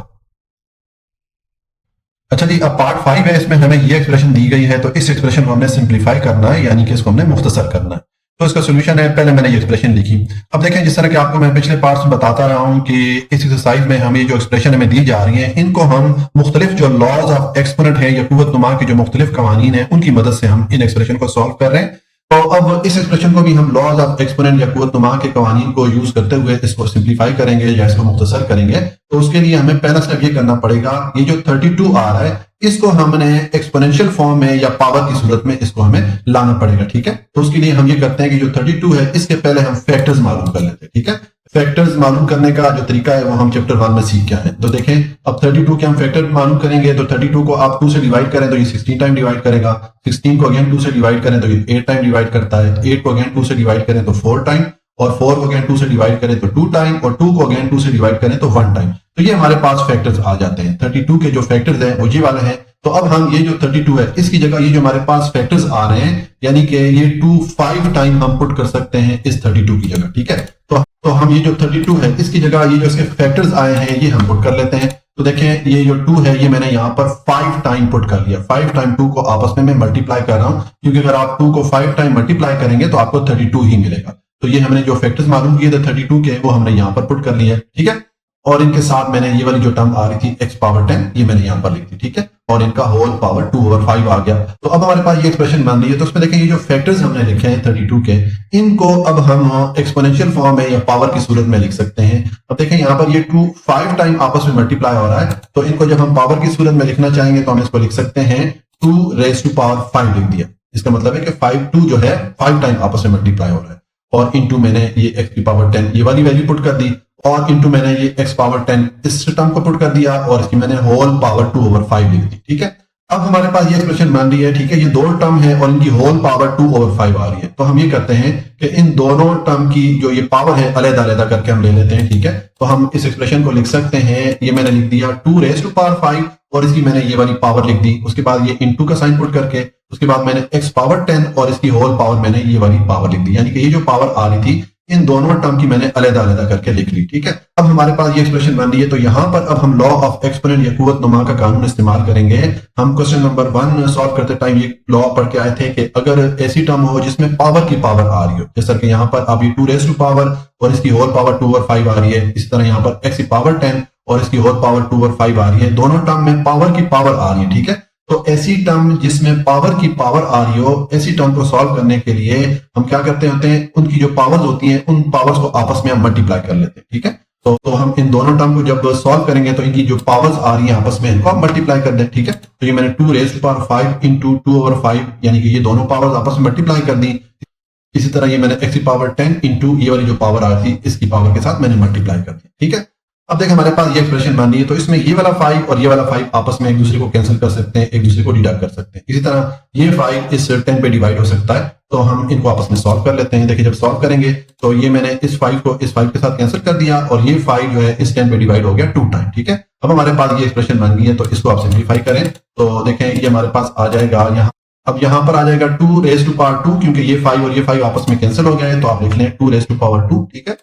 अच्छा जी, अब पार्ट 5 है, इसमें हमें ये एक्सप्रेशन दी गई है, तो इस एक्सप्रेशन को हमने सिंप्लीफाई करना है, यानी कि इसको हमने मुख्तसर करना है। तो इसका सोल्यूशन है, पहले मैंने ये एक्सप्रेशन लिखी। अब देखें जिस तरह कि आपको मैं पिछले पार्ट्स में बताता रहा हूं कि इस एक्सरसाइज में हमें जो एक्सप्रेशन हमें दी जा रही है इनको हम मुख्तलिफ जो लॉज ऑफ एक्सपोनेंट है या कुव्वत नुमा के जो मुख्तलिफ कवानीन है उनकी मदद से हम इन एक्सप्रेशन को सॉल्व कर रहे हैं। तो अब इस एक्सप्रेशन को भी हम लॉज ऑफ एक्सपोनेंट या कुव्वत नुमा के कवानीन को यूज करते हुए इसको सिंप्लीफाई करेंगे या इसको मुख्तसर करेंगे। तो उसके लिए हमें पहला स्टेप ये करना पड़ेगा, ये जो 32 आ रहा है इसको हमने एक्सपोनेंशियल फॉर्म में या पावर की सूरत में इसको हमें लाना पड़ेगा। ठीक है, तो उसके लिए हम ये करते हैं कि जो 32 है इसके पहले हम फैक्टर्स मालूम कर लेते हैं। ठीक है, फैक्टर्स मालूम करने का जो तरीका है वो हम चैप्टर 1 में सीख के आए। तो देखें अब 32 के हम फैक्टर मालूम करेंगे, तो 32 को आप 2 से डिवाइड करें तो ये 16 टाइम डिवाइड करेगा, 16 को अगेन 2 से डिवाइड करें तो ये 8 टाइम डिवाइड करता है, 8 को अगेन 2 से डिवाइड करें तो 4 टाइम, और 4 को अगेन 2 से डिवाइड करें तो 2 टाइम, और 2 को अगेन 2 से डिवाइड करें तो 1 टाइम। तो ये हमारे पास फैक्टर्स आ जाते हैं। 32 के जो फैक्टर्स हैं वो ये वाले हैं। तो अब हम ये जो 32 है इसकी जगह ये जो हमारे पास फैक्टर्स आ रहे हैं यानी कि ये 2 5 टाइम हम पुट कर सकते हैं इस 32 की जगह। ठीक है, तो हम ये जो 32 है इसकी जगह ये जो इसके फैक्टर्स आए हैं ये हम पुट कर लेते हैं। तो देखें ये जो 2 है ये मैंने यहाँ पर 5 टाइम पुट कर लिया। 5 टाइम 2 को आपस में मैं मल्टीप्लाई कर रहा हूं क्योंकि अगर आप 2 को 5 टाइम मल्टीप्लाई करेंगे तो आपको 32 ही मिलेगा। तो ये हमने जो फैक्टर्स मालूम किए थे 32 के वो हमने यहाँ पर पुट कर लिए। ठीक है, और इनके साथ मैंने ये वाली जो टर्म आ रही थी x पावर 10 ये मैंने यहाँ पर लिख दी। ठीक है, और इनका होल पावर 2/5 आ गया। तो अब हमारे पास ये एक्सप्रेशन बन रही है। तो उसमें देखें ये जो फैक्टर्स हमने लिखे हैं 32 के इनको अब हम एक्सपोनेंशियल फॉर्म में या पावर की सूरत में लिख सकते हैं। अब देखें यहाँ पर ये 2 5 टाइम आपस में मल्टीप्लाई हो रहा है, तो इनको जब हम पावर की सूरत में लिखना चाहेंगे तो हम इसको लिख सकते हैं 2 raised to power 5 लिख दिया। इसका मतलब है कि 2 जो है 5 टाइम आपस में मल्टीप्लाई हो रहा है, और इंटू मैंने ये x की पावर 10 ये वाली वैल्यू पुट कर दी, और इंटू मैंने ये x पावर 10 इस टर्म को पुट कर दिया, और इसकी मैंने होल पावर 2/5 लिख दी। ठीक है, अब हमारे पास ये एक्सप्रेशन बन रही है। ठीक है, ये दो टर्म है और इनकी होल पावर 2/5 आ रही है। तो हम ये करते हैं कि इन दोनों टर्म की जो ये पावर है अलग अलग करके हम ले लेते हैं। ठीक है, तो हम इस एक्सप्रेशन को लिख सकते हैं, ये मैंने लिख दिया 2 raised to power 5 और इसकी मैंने ये वाली पावर लिख दी। उसके बाद ये इंटू का साइन पुट करके उसके बाद मैंने x पावर 10 और इसकी होल पावर मैंने ये वाली पावर लिख दी, यानी कि ये जो पावर आ रही थी इन दोनों टर्म की मैंने अलग अलग करके लिख ली। ठीक है, अब हमारे पास ये एक्सप्रेशन बन रही है। तो यहाँ पर अब हम लॉ ऑफ एक्सपोनेंट या कुव्वत नुमा का कानून इस्तेमाल करेंगे। हम क्वेश्चन नंबर 1 सॉल्व करते टाइम ये लॉ पढ़ के आए थे कि अगर ऐसी टर्म हो जिसमें पावर की पावर आ रही हो, जैसा कि यहाँ पर अब ये 2 raised to power और इसकी होल पावर 2/5 आ रही है, इस तरह यहाँ पर x की पावर 10 और इसकी होल पावर 2/5 आ रही है, दोनों टर्म में पावर की पावर आ रही है। ठीक है, तो ऐसी टर्म जिसमें पावर की पावर आ रही हो, ऐसी टर्म को सॉल्व करने के लिए हम क्या करते होते हैं, उनकी जो पावर्स होती हैं उन पावर्स को आपस में हम मल्टीप्लाई कर लेते हैं। ठीक है, तो हम इन दोनों टर्म को जब सॉल्व करेंगे तो इनकी जो पावर्स आ रही हैं आपस में इनको हम मल्टीप्लाई कर दें। ठीक है, तो ये मैंने 2 रेज़ टू पावर 5 इंटू 2/5 यानी कि ये दोनों पावर्स आपस में मल्टीप्लाई कर दी। इसी तरह ये मैंने x की पावर 10 इंटू ये वाली जो पावर आ रही थी इसकी पावर के साथ मैंने मल्टीप्लाई कर दिया। ठीक है, अब देखें हमारे पास ये एक्सप्रेशन बन रही है, तो इसमें ये वाला 5 और ये वाला 5 आपस में एक दूसरे को कैंसिल कर सकते हैं, एक दूसरे को डिडक्ट कर सकते हैं। इसी तरह ये 5 इस 10 पे डिवाइड हो सकता है, तो हम इनको आपस में सॉल्व कर लेते हैं। देखिए जब सॉल्व करेंगे तो ये मैंने इस 5 को इस 5 के साथ कैंसिल कर दिया और ये 5 जो है इस 10 पे डिवाइड हो गया 2 टाइम। ठीक है, अब हमारे पास ये एक्सप्रेशन बन गई है, तो इसको आप सिंप्लीफाई करें तो देखें ये हमारे पास आ जाएगा यहाँ, अब यहाँ पर आ जाएगा 2 रेज़ टू पावर 2, क्योंकि ये 5 और ये 5 आपस में कैंसिल हो गए, तो आप लिख लें 2 रेज़ टू पावर 2। ठीक है,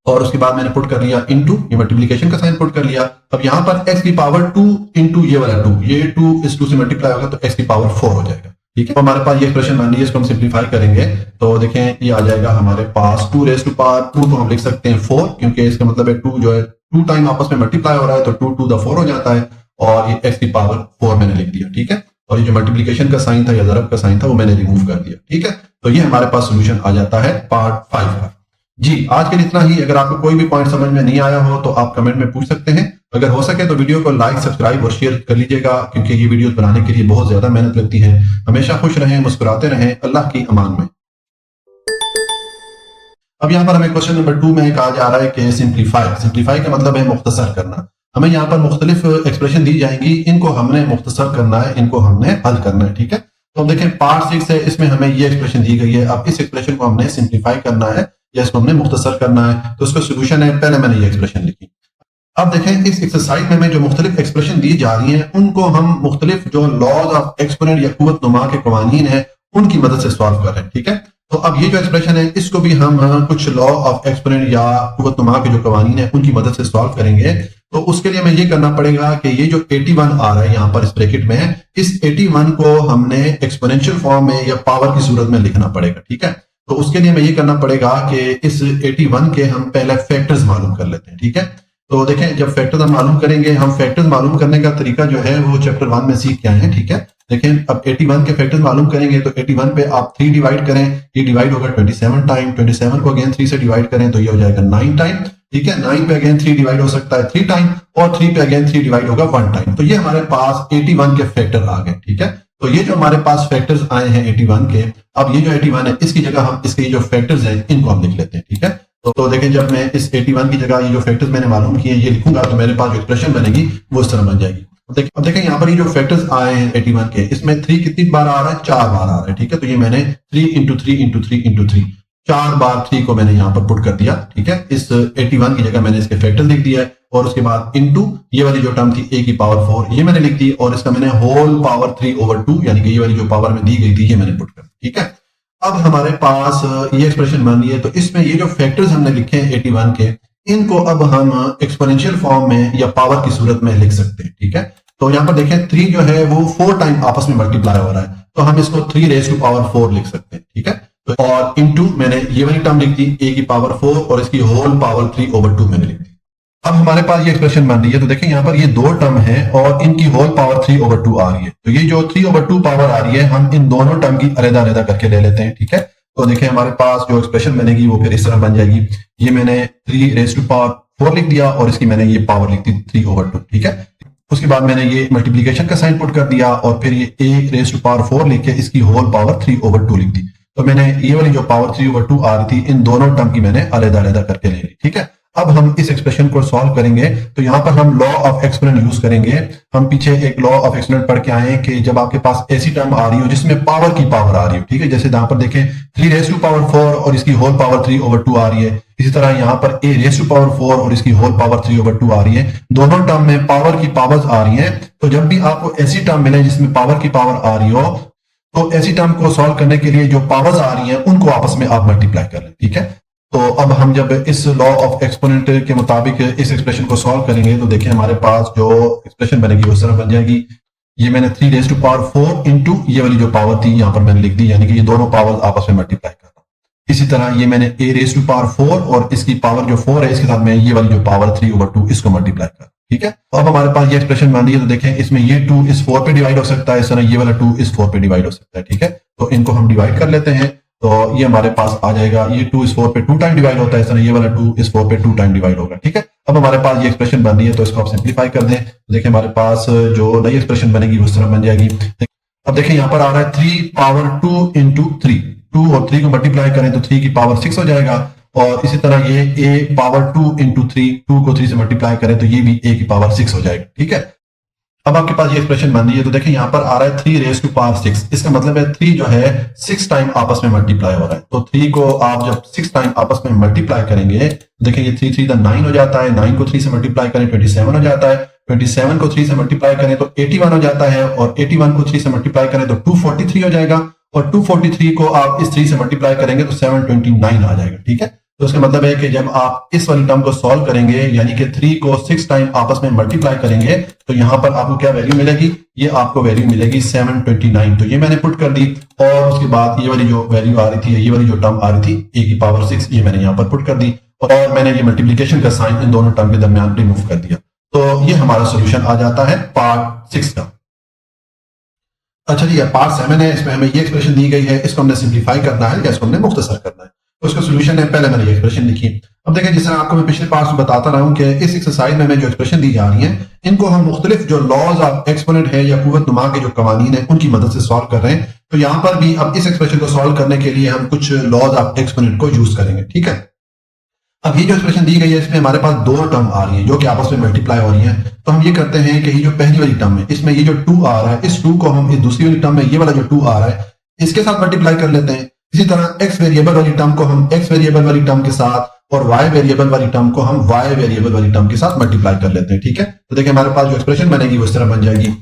और उसके बाद मैंने पुट कर लिया इनटू, ये मल्टीप्लिकेशन का साइन पुट कर लिया। अब यहाँ पर x की पावर 2 इंटू ये वाला 2, ये 2 इस 2 से मल्टीप्लाई होगा तो x की पावर 4 हो जाएगा। ठीक है, तो हमारे पास ये एक्सप्रेशन बन रही है, इसको हम सिंप्लीफाई करेंगे तो देखें ये आ जाएगा हमारे पास 2 रेज़ टू पावर 2 को हम लिख सकते हैं 4, क्योंकि इसका मतलब है 2 जो है 2 टाइम आपस में मल्टीप्लाई हो रहा है, तो 2 टू द 4 हो जाता है और ये x की पावर 4 मैंने लिख दिया। ठीक है, और ये जो मल्टीप्लिकेशन का साइन था या ज़रब का साइन था वो मैंने रिमूव कर दिया। ठीक है, तो ये हमारे पास सोल्यूशन आ जाता है पार्ट 5 का। जी आज के लिए इतना ही। अगर आपको कोई भी पॉइंट समझ में नहीं आया हो तो आप कमेंट में पूछ सकते हैं। अगर हो सके तो वीडियो को लाइक, सब्सक्राइब और शेयर कर लीजिएगा, क्योंकि ये वीडियो बनाने के लिए बहुत ज्यादा मेहनत लगती है। हमेशा खुश रहें, मुस्कुराते रहें, अल्लाह की अमान में। अब यहाँ पर हमें क्वेश्चन नंबर 2 में कहा जा रहा है कि सिंप्लीफाई। सिंप्लीफाई का मतलब है मुख्तसर करना। हमें यहाँ पर मुख्तलिफ एक्सप्रेशन दी जाएंगी, इनको हमने मुख्तसर करना है, इनको हमने हल करना है। ठीक है, तो हम देखें पार्ट 6 है, इसमें हमें ये एक्सप्रेशन दी गई है। अब इस एक्सप्रेशन को हमने सिंप्लीफाई करना है या इसको हमने मुख्तसर करना है, तो उसका सोल्यूशन है, पहले मैंने ये एक्सप्रेशन लिखी। अब देखें इस एक्सरसाइज में हमें जो मुख्तलिफ एक्सप्रेशन दी जा रही हैं उनको हम मुख्तलिफ जो लॉज ऑफ एक्सपोनेंट या कुव्वत नुमा के कवानीन है उनकी मदद से सॉल्व कर रहे हैं। ठीक है, तो अब ये जो एक्सप्रेशन है इसको भी हम कुछ लॉ ऑफ एक्सपोनेंट या कुव्वत नुमा के जो कवानीन है उनकी मदद से सॉल्व करेंगे। तो उसके लिए हमें ये करना पड़ेगा कि ये जो 81 आ रहा है यहाँ पर इस ब्रैकेट में, इस 81 को हमने एक्सपोनेंशियल फॉर्म में या पावर की सूरत में लिखना पड़ेगा। ठीक है, तो उसके लिए हमें ये करना पड़ेगा कि इस 81 के हम पहले फैक्टर्स मालूम कर लेते हैं। ठीक है, तो देखें जब फैक्टर्स हम मालूम करेंगे, हम फैक्टर्स मालूम करने का तरीका जो है वो चैप्टर 1 में सीख के आए हैं। ठीक है, देखें अब 81 के फैक्टर्स मालूम करेंगे तो 81 पे आप 3 डिवाइड करें, ये डिवाइड होगा 27 टाइम, 27 को अगेन 3 से डिवाइड करें तो ये हो जाएगा 9 टाइम। ठीक है, 9 पे अगेन 3 डिवाइड हो सकता है 3 टाइम और 3 पे अगेन 3 डिवाइड होगा 1 टाइम। तो ये हमारे पास 81 के फैक्टर आ गए। ठीक है, तो ये जो हमारे पास फैक्टर्स आए हैं 81 के, अब ये जो 81 है इसकी जगह हम इसके जो फैक्टर्स हैं इनको हम लिख लेते हैं। ठीक है, तो देखें जब मैं इस 81 की जगह ये जो फैक्टर्स मैंने मालूम किए ये लिखूंगा तो मेरे पास जो एक्सप्रेशन बनेगी वो इस तरह बन जाएगी। अब देखें यहाँ पर ये जो फैक्टर्स आए हैं 81 के, इसमें 3 कितनी बार आ रहा है, 4 बार आ रहा है। ठीक है, तो ये मैंने 3 इंटू 3 इंटू 3 इंटू 3 4 बार 3 को मैंने यहाँ पर पुट कर दिया। ठीक है, इस 81 की जगह मैंने इसके फैक्टर लिख दिया है और उसके बाद इनटू ये वाली जो टर्म थी a की पावर 4 ये मैंने लिख दी और इसका मैंने होल पावर 3/2 यानी कि ये वाली जो पावर में दी गई थी ये मैंने पुट कर दी। ठीक है, अब हमारे पास ये एक्सप्रेशन बन रही है, तो इसमें ये जो फैक्टर्स हमने लिखे हैं 81 के, इनको अब हम एक्सपोनेंशियल फॉर्म में या पावर की सूरत में लिख सकते हैं। ठीक है, तो यहाँ पर देखें 3 जो है वो 4 टाइम आपस में मल्टीप्लाई हो रहा है, तो हम इसको 3 रेज़ टू पावर 4 लिख सकते हैं। ठीक है, तो और इनटू मैंने ये वाली टर्म लिख दी a की पावर 4 और इसकी होल पावर 3/2 मैंने लिख दी। अब हमारे पास ये एक्सप्रेशन बन रही है, तो देखें यहाँ पर ये 2 टर्म है और इनकी होल पावर 3/2 आ रही है, तो ये जो 3/2 पावर आ रही है हम इन दोनों टर्म की अलग-अलग करके ले लेते हैं। ठीक है, तो देखें हमारे पास जो एक्सप्रेशन बनेगी वो फिर इस तरह बन जाएगी, ये मैंने 3 रेज़ टू पावर 4 लिख दिया और इसकी मैंने ये पावर लिख दी 3/2। ठीक है, उसके बाद मैंने ये मल्टीप्लिकेशन का साइन पुट कर दिया और फिर ये a रेज़ टू पावर 4 लिख के इसकी होल पावर 3/2 लिख दी। तो मैंने ये वाली जो पावर 3/2 आ रही थी इन दोनों टर्म की मैंने अलग-अलग करके ले ली। ठीक है, अब हम इस एक्सप्रेशन को सॉल्व करेंगे, तो यहाँ पर हम लॉ ऑफ एक्सपोनेंट यूज करेंगे। हम पीछे एक लॉ ऑफ एक्सपोनेंट पढ़ के आए हैं कि जब आपके पास ऐसी टर्म आ रही हो जिसमें पावर की पावर आ रही हो, ठीक है, जैसे यहाँ पर देखें 3 रेज़ टू पावर 4 और इसकी होल पावर 3/2 आ रही है, इसी तरह यहाँ पर a रेज़ टू पावर 4 और इसकी होल पावर 3/2 आ रही है, दोनों टर्म में पावर की पावर्स आ रही हैं। तो जब भी आपको ऐसी टर्म मिले जिसमें पावर की पावर आ रही हो तो ऐसी टर्म को सॉल्व करने के लिए जो पावर्स आ रही हैं उनको आपस में आप मल्टीप्लाई कर लें। ठीक है, तो अब हम जब इस लॉ ऑफ एक्सपोनेंट के मुताबिक इस एक्सप्रेशन को सॉल्व करेंगे तो देखिए हमारे पास जो एक्सप्रेशन बनेगी वो इस तरह बन जाएगी, ये मैंने 3 रेज़ टू पावर 4 इंटू ये वाली जो पावर थी यहाँ पर मैंने लिख दी, यानी कि ये दोनों पावर्स आपस में मल्टीप्लाई कर रहा हूं। इसी तरह ये मैंने a रेज़ टू पावर 4 और इसकी पावर जो 4 है इसके साथ मैं ये वाली जो पावर 3/2 इसको मल्टीप्लाई कर, ठीक है। तो अब हमारे पास ये एक्सप्रेशन बन रही है, तो देखें इसमें ये 2 इस 4 पे डिवाइड हो सकता है, इस तरह ये वाला 2 इस 4 पे डिवाइड हो सकता है, ठीक है। तो इनको हम डिवाइड कर लेते हैं, तो ये हमारे पास आ जाएगा, ये 2 इस 4 पे 2 टाइम डिवाइड होता है, इस तरह ये वाला 2 इस 4 पे 2 टाइम डिवाइड होगा, ठीक है। अब हमारे पास ये एक्सप्रेशन बन रही है, तो इसको आप सिंप्लीफाई कर दें, तो देखिए हमारे पास जो नई एक्सप्रेशन बनेगी उस तरह बन जाएगी। अब देखिए यहाँ पर आ रहा है 3 पावर 2 इंटू 3, 2 और 3 को मल्टीप्लाई करें तो 3 की पावर 6 हो जाएगा, और इसी तरह ये a पावर 2 इंटू 3, 2 को 3 से मल्टीप्लाई करें तो ये भी a की पावर 6 हो जाएगा, ठीक है। अब आपके पास ये एक्सप्रेशन बन रही है, तो देखिए यहाँ पर आ रहा है 3 रेज टू पावर 6, इसका मतलब है 3 जो है 6 टाइम आपस में मल्टीप्लाई हो रहा है, तो 3 को आप जब 6 टाइम आपस में मल्टीप्लाई करेंगे, देखिए ये 3 3 9 हो जाता है, 9 को 3 से मल्टीप्लाई करें 27 हो जाता है, 27 को 3 से मल्टीप्लाई करें तो 81 हो जाता है, और 81 को 3 से मल्टीप्लाई करें तो 243 हो जाएगा, और 243 को आप इस 3 से मल्टीप्लाई करेंगे तो 729 आ जाएगा, ठीक है। तो इसका मतलब है कि जब आप इस वाली टर्म को सॉल्व करेंगे, यानी कि 3 को 6 टाइम आपस में मल्टीप्लाई करेंगे, तो यहां पर आपको क्या वैल्यू मिलेगी, ये आपको वैल्यू मिलेगी 729, तो ये मैंने पुट कर दी, और उसके बाद ये वाली जो वैल्यू आ रही थी, ये वाली जो टर्म आ रही थी a की पावर 6, ये मैंने यहां पर पुट कर दी, और मैंने ये मल्टीप्लीकेशन का साइन इन दोनों टर्म के दरमियान रिमूव कर दिया, तो ये हमारा सोल्यूशन आ जाता है पार्ट 6 का। अच्छा जी, पार्ट 7 है, इसमें हमें ये एक्सप्रेशन दी गई है, इसको हमने सिंप्लीफाई करना है या इसको हमने मुख्तसर करना है, तो उसका सोल्यूशन है, पहले मैंने ये एक्सप्रेशन लिखी। अब देखें, जिस तरह आपको मैं पिछले पार्ट में बताता रहा हूं कि इस एक्सरसाइज में जो एक्सप्रेशन दी जा रही है, इनको हम मुख्तलिफ जो लॉज ऑफ एक्सपोनेंट है या कुव्वत नुमा के जो कवानीन है उनकी मदद से सॉल्व कर रहे हैं, तो यहां पर भी अब इस एक्सप्रेशन को सॉल्व करने के लिए हम कुछ लॉज ऑफ एक्सपोनेंट को यूज करेंगे, ठीक है। अब ये जो एक्सप्रेशन दी गई है, इसमें हमारे पास दो टर्म आ रही है जो कि आपस में मल्टीप्लाई हो रही है, तो हम ये करते हैं कि ये जो पहली वाली टर्म है, इसमें ये जो 2 आ रहा है, इस 2 को हम इस दूसरी वाली टर्म में ये वाला जो 2 आ रहा है इसके साथ मल्टीप्लाई कर लेते हैं। इसी तरह x वेरिएबल वाली टर्म को हम x वेरिएबल वाली टर्म के साथ, और y वेरिएबल वाली टर्म को हम y वेरिएबल वाली टर्म के साथ मल्टीप्लाई कर लेते हैं, ठीक है। तो देखिए हमारे पास जो एक्सप्रेशन बनेगी वो इस तरह बन जाएगी,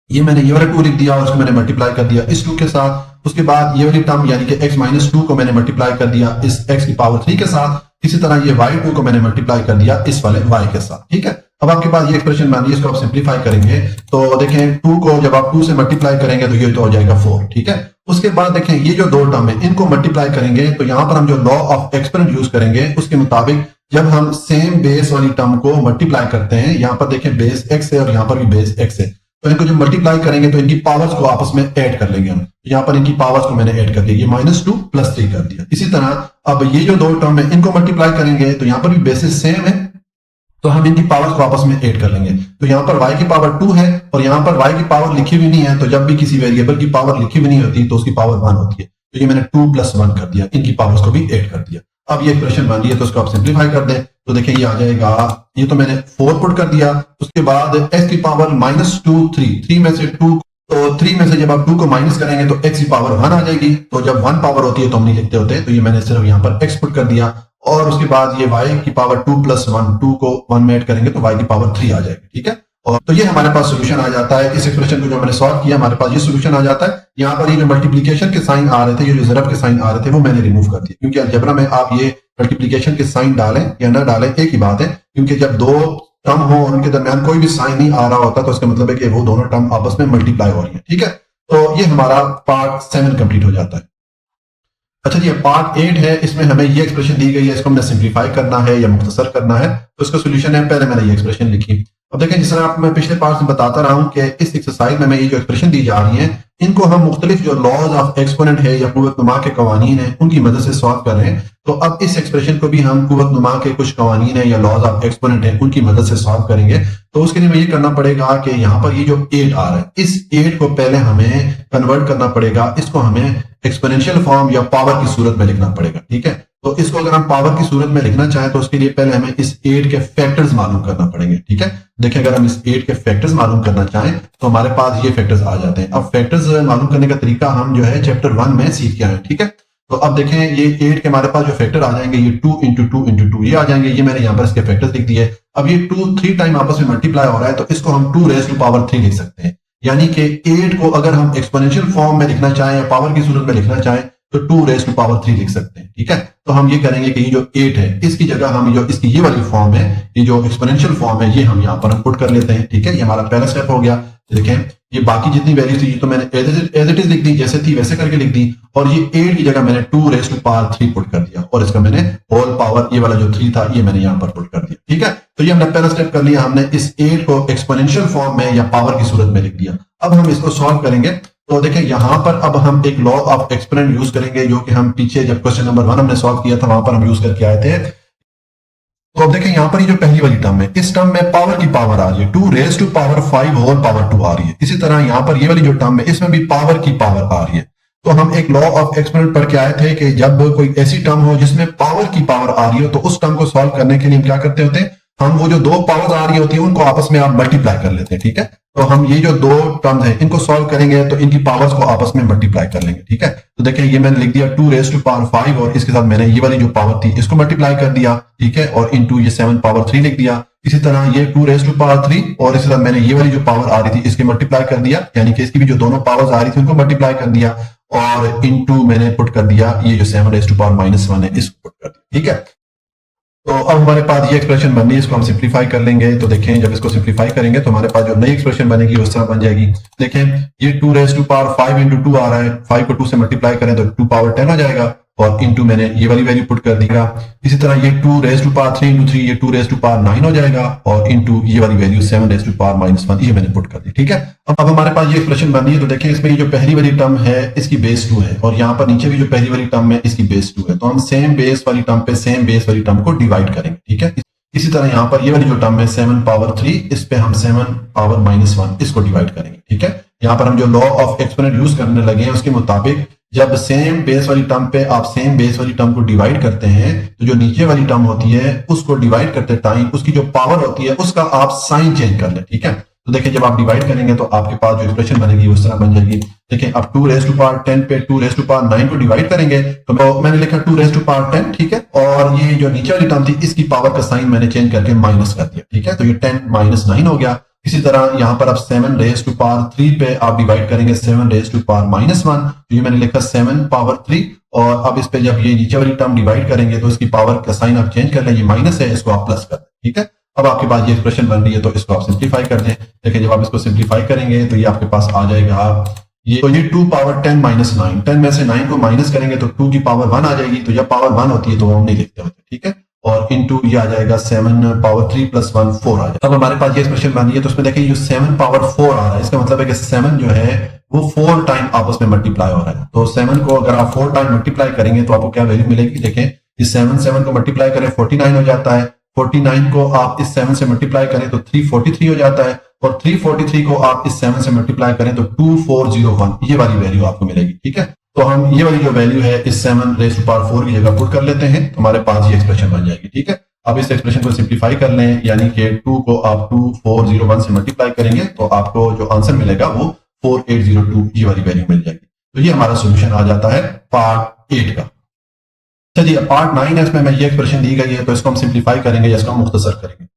ये मैंने ये वाला 2 लिख दिया और उसको मैंने मल्टीप्लाई कर दिया इस 2 के साथ, उसके बाद ये वाली टर्म यानी कि x माइनस 2 को मैंने मल्टीप्लाई कर दिया इस x की पावर 3 के साथ, इसी तरह ये y2 को मैंने मल्टीप्लाई कर दिया इस वाले y के साथ, ठीक है। अब आपके पास ये एक्सप्रेशन बन रही है, इसको आप सिंप्लीफाई करेंगे तो देखें 2 को जब आप 2 से मल्टीप्लाई करेंगे तो ये तो हो जाएगा 4, ठीक है। उसके बाद देखें ये जो दो टर्म है इनको मल्टीप्लाई करेंगे, तो यहां पर हम जो लॉ ऑफ एक्सपोनेंट यूज करेंगे उसके मुताबिक जब हम सेम बेस वाली टर्म को मल्टीप्लाई करते हैं, यहां पर देखें बेस x है और यहां पर भी बेस x है, तो इनको जब मल्टीप्लाई करेंगे तो इनकी पावर्स को आपस में ऐड कर लेंगे हम, यहाँ पर इनकी पावर्स को मैंने ऐड कर दिया, ये -2 + 3 कर दिया। इसी तरह अब ये जो दो टर्म है इनको मल्टीप्लाई करेंगे तो यहाँ पर भी बेसिस सेम है, तो हम इनकी पावर्स को आपस में ऐड कर लेंगे, तो यहाँ पर y की पावर 2 है और यहाँ पर y की पावर लिखी हुई नहीं है, तो जब भी किसी वेरिएबल की पावर लिखी हुई नहीं होती तो उसकी पावर 1 होती है, तो ये मैंने 2 + 1 कर दिया, इनकी पावर्स को भी ऐड कर दिया। अब ये एक्सप्रेशन बन रही है तो उसको आप सिंप्लीफाई कर दें, तो देखिए ये आ जाएगा, ये तो मैंने 4 पुट कर दिया, उसके बाद x की पावर -2 3 में से 2, तो 3 में से जब आप 2 को माइनस करेंगे तो x की पावर 1 आ जाएगी, तो जब 1 पावर होती है तो हम नहीं लिखते होते, तो ये मैंने सिर्फ यहाँ पर x पुट कर दिया, और उसके बाद ये y की पावर 2 + 1, 2 को 1 में ऐड करेंगे तो y की पावर 3 आ जाएगी, ठीक है। और तो ये हमारे पास सोल्यूशन आ जाता है, इस एक्सप्रेशन को जो मैंने सॉल्व किया हमारे पास ये सोल्यूशन आ जाता है। यहाँ पर ये जो मल्टीप्लिकेशन के साइन आ रहे थे, ये जो ज़रब के साइन आ रहे थे वो मैंने रिमूव कर दिया, क्योंकि अलजेब्रा में आप ये मल्टीप्लिकेशन के साइन डालें या ना डालें एक ही बात है, क्योंकि जब दो टर्म हो और उनके दरमियान कोई भी साइन नहीं आ रहा होता तो इसका मतलब है कि वो दोनों टर्म आपस में मल्टीप्लाई हो रही है, ठीक है। तो ये हमारा पार्ट 7 कंप्लीट हो जाता है। अच्छा जी, पार्ट 8 है, इसमें हमें ये एक्सप्रेशन दी गई है, इसको हमने सिंप्लीफाई करना है या मुख्तसर करना है, तो इसका सोल्यूशन है, पहले मैंने ये एक्सप्रेशन लिखी। अब देखें, जिस तरह आपको मैं पिछले पार्ट में बताता रहा हूं कि इस एक्सरसाइज में ये जो एक्सप्रेशन दी जा रही है इनको हम मुख्तलिफ जो लॉज ऑफ एक्सपोनेंट है या कुव्वत नुमा के कवानीन है उनकी मदद से सॉल्व कर रहे हैं, तो अब इस एक्सप्रेशन को भी हम कुव्वत नुमा के कुछ कवानीन है या लॉज ऑफ एक्सपोनेंट है उनकी मदद से सॉल्व करेंगे। तो उसके लिए हमें ये करना पड़ेगा कि यहाँ पर ये जो 8 आ रहा है, इस 8 को पहले हमें कन्वर्ट करना पड़ेगा, इसको हमें एक्सपोनेंशियल फॉर्म या पावर की सूरत में लिखना पड़ेगा, ठीक है। तो इसको अगर हम पावर की सूरत में लिखना चाहें तो उसके लिए पहले हमें इस 8 के फैक्टर्स मालूम करना पड़ेंगे, ठीक है। देखिए, अगर हम इस 8 के फैक्टर्स मालूम करना चाहें तो हमारे पास ये फैक्टर्स आ जाते हैं। अब फैक्टर्स मालूम करने का तरीका हम जो है चैप्टर 1 में सीख के आए, ठीक है। तो अब देखें, ये 8 के हमारे पास जो फैक्टर आ जाएंगे ये 2 × 2 × 2 ये आ जाएंगे, ये मैंने यहाँ पर इसके फैक्टर्स लिख दिए। अब ये 2 3 टाइम आपस में मल्टीप्लाई हो रहा है, तो इसको हम 2⁻³ लिख सकते हैं, यानी कि 8 को अगर हम एक्सपोनेंशियल फॉर्म में लिखना चाहें या पावर की सूरत में लिखना चाहें तो 2⁻³ लिख सकते हैं, ठीक है। तो हम ये करेंगे कि ये जो 8 है इसकी जगह हम जो इसकी ये वाली फॉर्म है, ये जो एक्सपोनेंशियल फॉर्म है, ये हम यहाँ पर पुट कर लेते हैं, ठीक है। ये हमारा पहला स्टेप हो गया। देखें, ये बाकी जितनी वैल्यू थी ये तो मैंने एज इट इज लिख दी, जैसे थी वैसे करके लिख दी, और ये 8 की जगह मैंने 2 रेज़ टू पावर 3 पुट कर दिया, और इसका मैंने होल पावर ये वाला जो 3 था ये मैंने यहाँ पर पुट कर दिया। ठीक है, तो ये हमने पहला स्टेप कर लिया, हमने इस 8 को एक्सपोनेंशियल फॉर्म में या पावर की सूरत में लिख दिया। अब हम इसको सॉल्व करेंगे, तो देखें यहां पर अब हम एक लॉ ऑफ एक्सपोनेंट यूज करेंगे, जो कि हम पीछे जब क्वेश्चन नंबर 1 हमने सॉल्व किया था वहां पर हम यूज करके आए थे। तो अब देखें यहां पर ये जो पहली वाली टर्म है, इस टर्म में पावर की पावर आ रही है 2 raise to power 5 whole power 2 आ रही है। इसी तरह यहां पर ये वाली जो टर्म है इसमें भी पावर की पावर आ रही है। तो हम एक लॉ ऑफ एक्सपोनेंट पढ़ के आए थे कि जब कोई ऐसी टर्म हो जिसमें पावर की पावर आ रही हो, तो उस टर्म को सॉल्व करने के लिए हम क्या करते होते हैं, हम वो जो दो पावर्स आ रही होती है उनको आपस में आप मल्टीप्लाई कर लेते हैं। ठीक है, तो हम ये जो दो टर्म्स हैं इनको सॉल्व करेंगे तो इनकी पावर्स को आपस में मल्टीप्लाई कर लेंगे। ठीक है, तो देखें ये मैंने लिख दिया 2 रेज़ टू पावर 5 और इसके साथ मैंने ये वाली जो पावर थी इसको मल्टीप्लाई कर दिया। ठीक है, और इनटू ये 7 पावर 3 लिख दिया। इसी तरह ये 2 रेज़ टू पावर 3 और इसके साथ मैंने ये वाली जो पावर आ रही थी इसके मल्टीप्लाई कर दिया, यानी कि इसकी भी जो दोनों पावर्स आ रही थी उनको मल्टीप्लाई कर दिया, और इनटू मैंने पुट कर दिया ये जो 7 रेज़ टू पावर -1 है इसको पुट कर दिया। ठीक है, तो अब हमारे पास ये एक्सप्रेशन बन रही है, इसको हम सिंप्लीफाई कर लेंगे। तो देखें जब इसको सिंप्लीफाई करेंगे तो हमारे पास जो नई एक्सप्रेशन बनेगी उस तरह बन जाएगी। देखें ये 2 रेज़ टू पावर 5 इंटू 2 आ रहा है, 5 को 2 से मल्टीप्लाई करें तो 2 पावर 10 आ जाएगा, और इंटू मैंने ये वाली वैल्यू पुट कर दिया। इसी तरह ये 2 रेज़ टू पावर 3 इंटू 3 ये 2 रेज़ टू पावर 9 हो जाएगा, और इंटू ये वाली वैल्यू 7 रेज़ टू पावर -1 ये मैंने पुट कर दी। ठीक है, अब हमारे पास ये एक्सप्रेशन बन रही है। तो देखें इसमें ये जो पहली वाली टर्म है इसकी बेस 2 है, और यहाँ पर नीचे भी जो पहली वाली टर्म है इसकी बेस 2 है। तो हम सेम बेस वाली टर्म पे सेम बेस वाली टर्म को डिवाइड करेंगे। ठीक है, इसी तरह यहाँ पर ये वाली जो टर्म है 7 पावर 3 इस पे हम 7 पावर -1 इसको डिवाइड करेंगे। ठीक है, यहाँ पर हम जो लॉ ऑफ एक्सपोनेंट यूज करने लगे हैं उसके मुताबिक जब सेम बेस वाली टर्म पे आप सेम बेस वाली टर्म को डिवाइड करते हैं तो जो नीचे वाली टर्म होती है उसको डिवाइड करते टाइम उसकी जो पावर होती है उसका आप साइन चेंज कर लें। ठीक है, तो देखिए जब आप डिवाइड करेंगे तो आपके पास जो एक्सप्रेशन बनेगी उस तरह बन जाएगी। देखिए अब 2 रेज़ टू पावर 10 पे 2 रेज़ टू पावर 9 को डिवाइड करेंगे तो मैंने लिखा 2 रेज़ टू पावर 10। ठीक है, और ये जो नीचे वाली टर्म थी इसकी पावर का साइन मैंने चेंज करके माइनस कर दिया। ठीक है, तो ये 10 - 9 हो गया। इसी तरह यहाँ पर अब 7 रेज़ टू पावर 3 पे आप डिवाइड करेंगे 7 रेज़ टू पावर -1, तो ये मैंने लिखा 7 पावर 3, और अब इस पे जब ये नीचे वाली टर्म डिवाइड करेंगे तो इसकी पावर का साइन आप चेंज कर लें, ये माइनस है इसको आप प्लस कर दें। ठीक है, अब आपके पास ये एक्सप्रेशन बन रही है तो इसको आप सिंप्लीफाई कर दें। देखिए जब आप इसको सिंप्लीफाई करेंगे तो ये आपके पास आ जाएगा ये 2 पावर 10 - 9, 10 में से 9 को माइनस करेंगे तो 2 की पावर 1 आ जाएगी। तो जब पावर 1 होती है तो वो हम नहीं लिखते होते। ठीक है, और इनटू ये आ जाएगा 7 पावर 3 + 1 4 आ जाएगा। अब हमारे पास ये एक्सप्रेशन बन रही है तो उसमें देखिए जो 7 पावर 4 आ रहा है इसका मतलब है कि 7 जो है वो 4 टाइम आपस में मल्टीप्लाई हो रहा है। तो 7 को अगर आप 4 टाइम मल्टीप्लाई करेंगे तो आपको क्या वैल्यू मिलेगी। देखें इस 7 को मल्टीप्लाई करें 49 हो जाता है, 49 को आप इस 7 से मल्टीप्लाई करें तो 343 हो जाता है, और 343 को आप इस 7 से मल्टीप्लाई करें तो 2401 ये वाली वैल्यू आपको मिलेगी। ठीक है, तो हम ये वाली जो वैल्यू है इस 7 रेज़ टू पावर 4 की जगह पुट कर लेते हैं तो हमारे पास ये एक्सप्रेशन बन जाएगी। ठीक है, अब इस एक्सप्रेशन को सिंप्लीफाई कर लें, यानी कि 2 को आप 2401 से मल्टीप्लाई करेंगे तो आपको जो आंसर मिलेगा वो 4802 ये वाली वैल्यू मिल जाएगी। तो ये हमारा सोल्यूशन आ जाता है पार्ट 8 का। चलिए पार्ट 9 है, इसमें मैं ये एक्सप्रेशन दी गई है तो इसको हम सिंप्लीफाई करेंगे या इसको हम मुख्तसर करेंगे।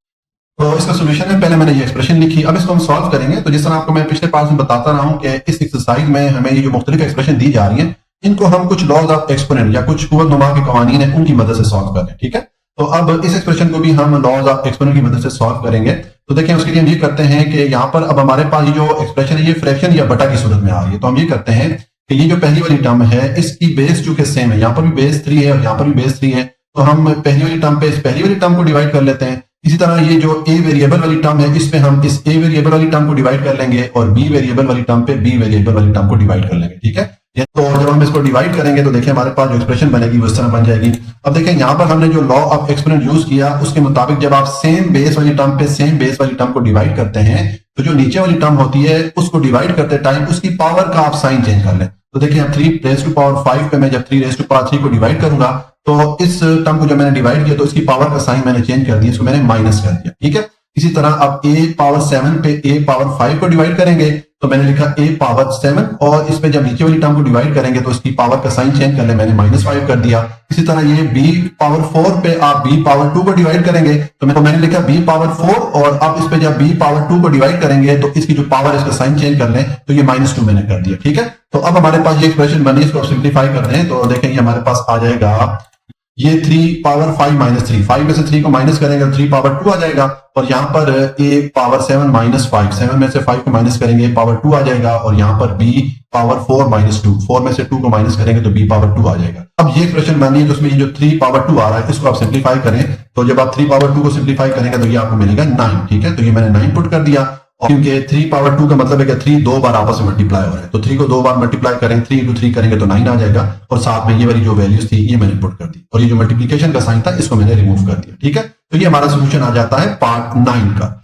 तो इसका सोल्यूशन है, पहले मैंने ये एक्सप्रेशन लिखी, अब इसको हम सॉल्व करेंगे। तो जिस तरह आपको मैं पिछले पार्ट में बताता रहा हूं कि इस एक्सरसाइज में हमें ये जो मुख्तलिफ एक्सप्रेशन दी जा रही है इनको हम कुछ लॉज ऑफ एक्सपोनेंट या कुछ कुव्वत नुमा के कवानीन है उनकी मदद से सॉल्व कर रहे हैं। ठीक है, तो अब इस एक्सप्रेशन को भी हम लॉज ऑफ एक्सपोनेंट की मदद से सॉल्व करेंगे। तो देखिए उसके लिए हम ये करते हैं कि यहाँ पर अब हमारे पास ये जो एक्सप्रेशन है ये फ्रैक्शन या बटा की सूरत में आ रही है। तो हम ये करते हैं कि ये जो पहली वाली टर्म है इसकी बेस चूंकि सेम है, यहाँ पर भी बेस 3 है और यहाँ पर भी बेस 3 है, तो हम पहली वाली टर्म पे इस पहली वाली टर्म को डिवाइड कर लेते हैं। इसी तरह ये जो a वेरिएबल वाली टर्म है इस पे हम इस a वेरिएबल वाली टर्म को डिवाइड कर लेंगे, और b वेरिएबल वाली टर्म पे b वेरिएबल वाली टर्म को डिवाइड कर लेंगे। ठीक है, तो जब हम इसको डिवाइड करेंगे तो देखिए हमारे पास जो एक्सप्रेशन बनेगी वो इस तरह बन जाएगी। अब देखिए यहाँ पर हमने जो लॉ ऑफ एक्सपोनेंट यूज किया उसके मुताबिक जब आप सेम बेस वाली टर्म पे सेम बेस वाली टर्म को डिवाइड करते हैं तो जो नीचे वाली टर्म होती है उसको डिवाइड करते टाइम उसकी पावर का आप साइन चेंज कर लें। तो देखिए अब 3 रेज़ टू पावर 5 पे मैं जब 3 रेज़ टू पावर 3 को डिवाइड करूंगा तो इस टर्म को जब मैंने डिवाइड किया तो इसकी पावर का साइन मैंने चेंज कर दिया, इसको मैंने माइनस कर दिया। ठीक है, इसी तरह अब a पावर 7 पे a पावर 5 को डिवाइड करेंगे तो मैंने लिखा a पावर 7, और इस पे जब नीचे वाली टर्म को डिवाइड करेंगे तो इसकी पावर का साइन चेंज कर ले, मैंने -5 कर दिया। इसी तरह ये b पावर 4 पे आप b पावर 2 को डिवाइड करेंगे तो मैंने लिखा b पावर 4, और अब इस पे जब b पावर 2 को डिवाइड करेंगे तो इसकी जो पावर है इसका साइन चेंज कर लें तो ये -2 मैंने कर दिया। ठीक है, तो अब हमारे पास ये एक्सप्रेशन बनी, इसको सिंप्लीफाई कर रहे हैं तो देखेंगे हमारे पास आ जाएगा ये 3 पावर 5 - 3, 5 में से 3 को माइनस करेंगे तो 3 पावर 2 आ जाएगा, और यहाँ पर a पावर 7 माइनस 5, 7 में से 5 को माइनस करेंगे पावर 2 आ जाएगा, और यहाँ पर b पावर 4 माइनस 2, 4 में से 2 को माइनस करेंगे तो b पावर 2 आ जाएगा। अब ये क्वेश्चन बनी है तो उसमें ये जो 3 पावर 2 आ रहा है इसको आप सिंप्लीफाई करें, तो जब आप 3 पावर 2 को सिंप्लीफाई करेंगे तो ये आपको मिलेगा 9। ठीक है, तो ये मैंने 9 पुट कर दिया, क्योंकि 3 पावर 2 का मतलब है कि 3 दो बार आपस में मल्टीप्लाई हो रहा है, तो 3 को दो बार मल्टीप्लाई करें, 3 इंटू 3 करेंगे तो 9 आ जाएगा, और साथ में ये वाली जो वैल्यूज थी ये मैंने पुट कर दी, और ये जो मल्टीप्लीकेशन का साइन था इसको मैंने रिमूव कर दिया। ठीक है, तो ये हमारा सोल्यूशन आ जाता है पार्ट 9 का।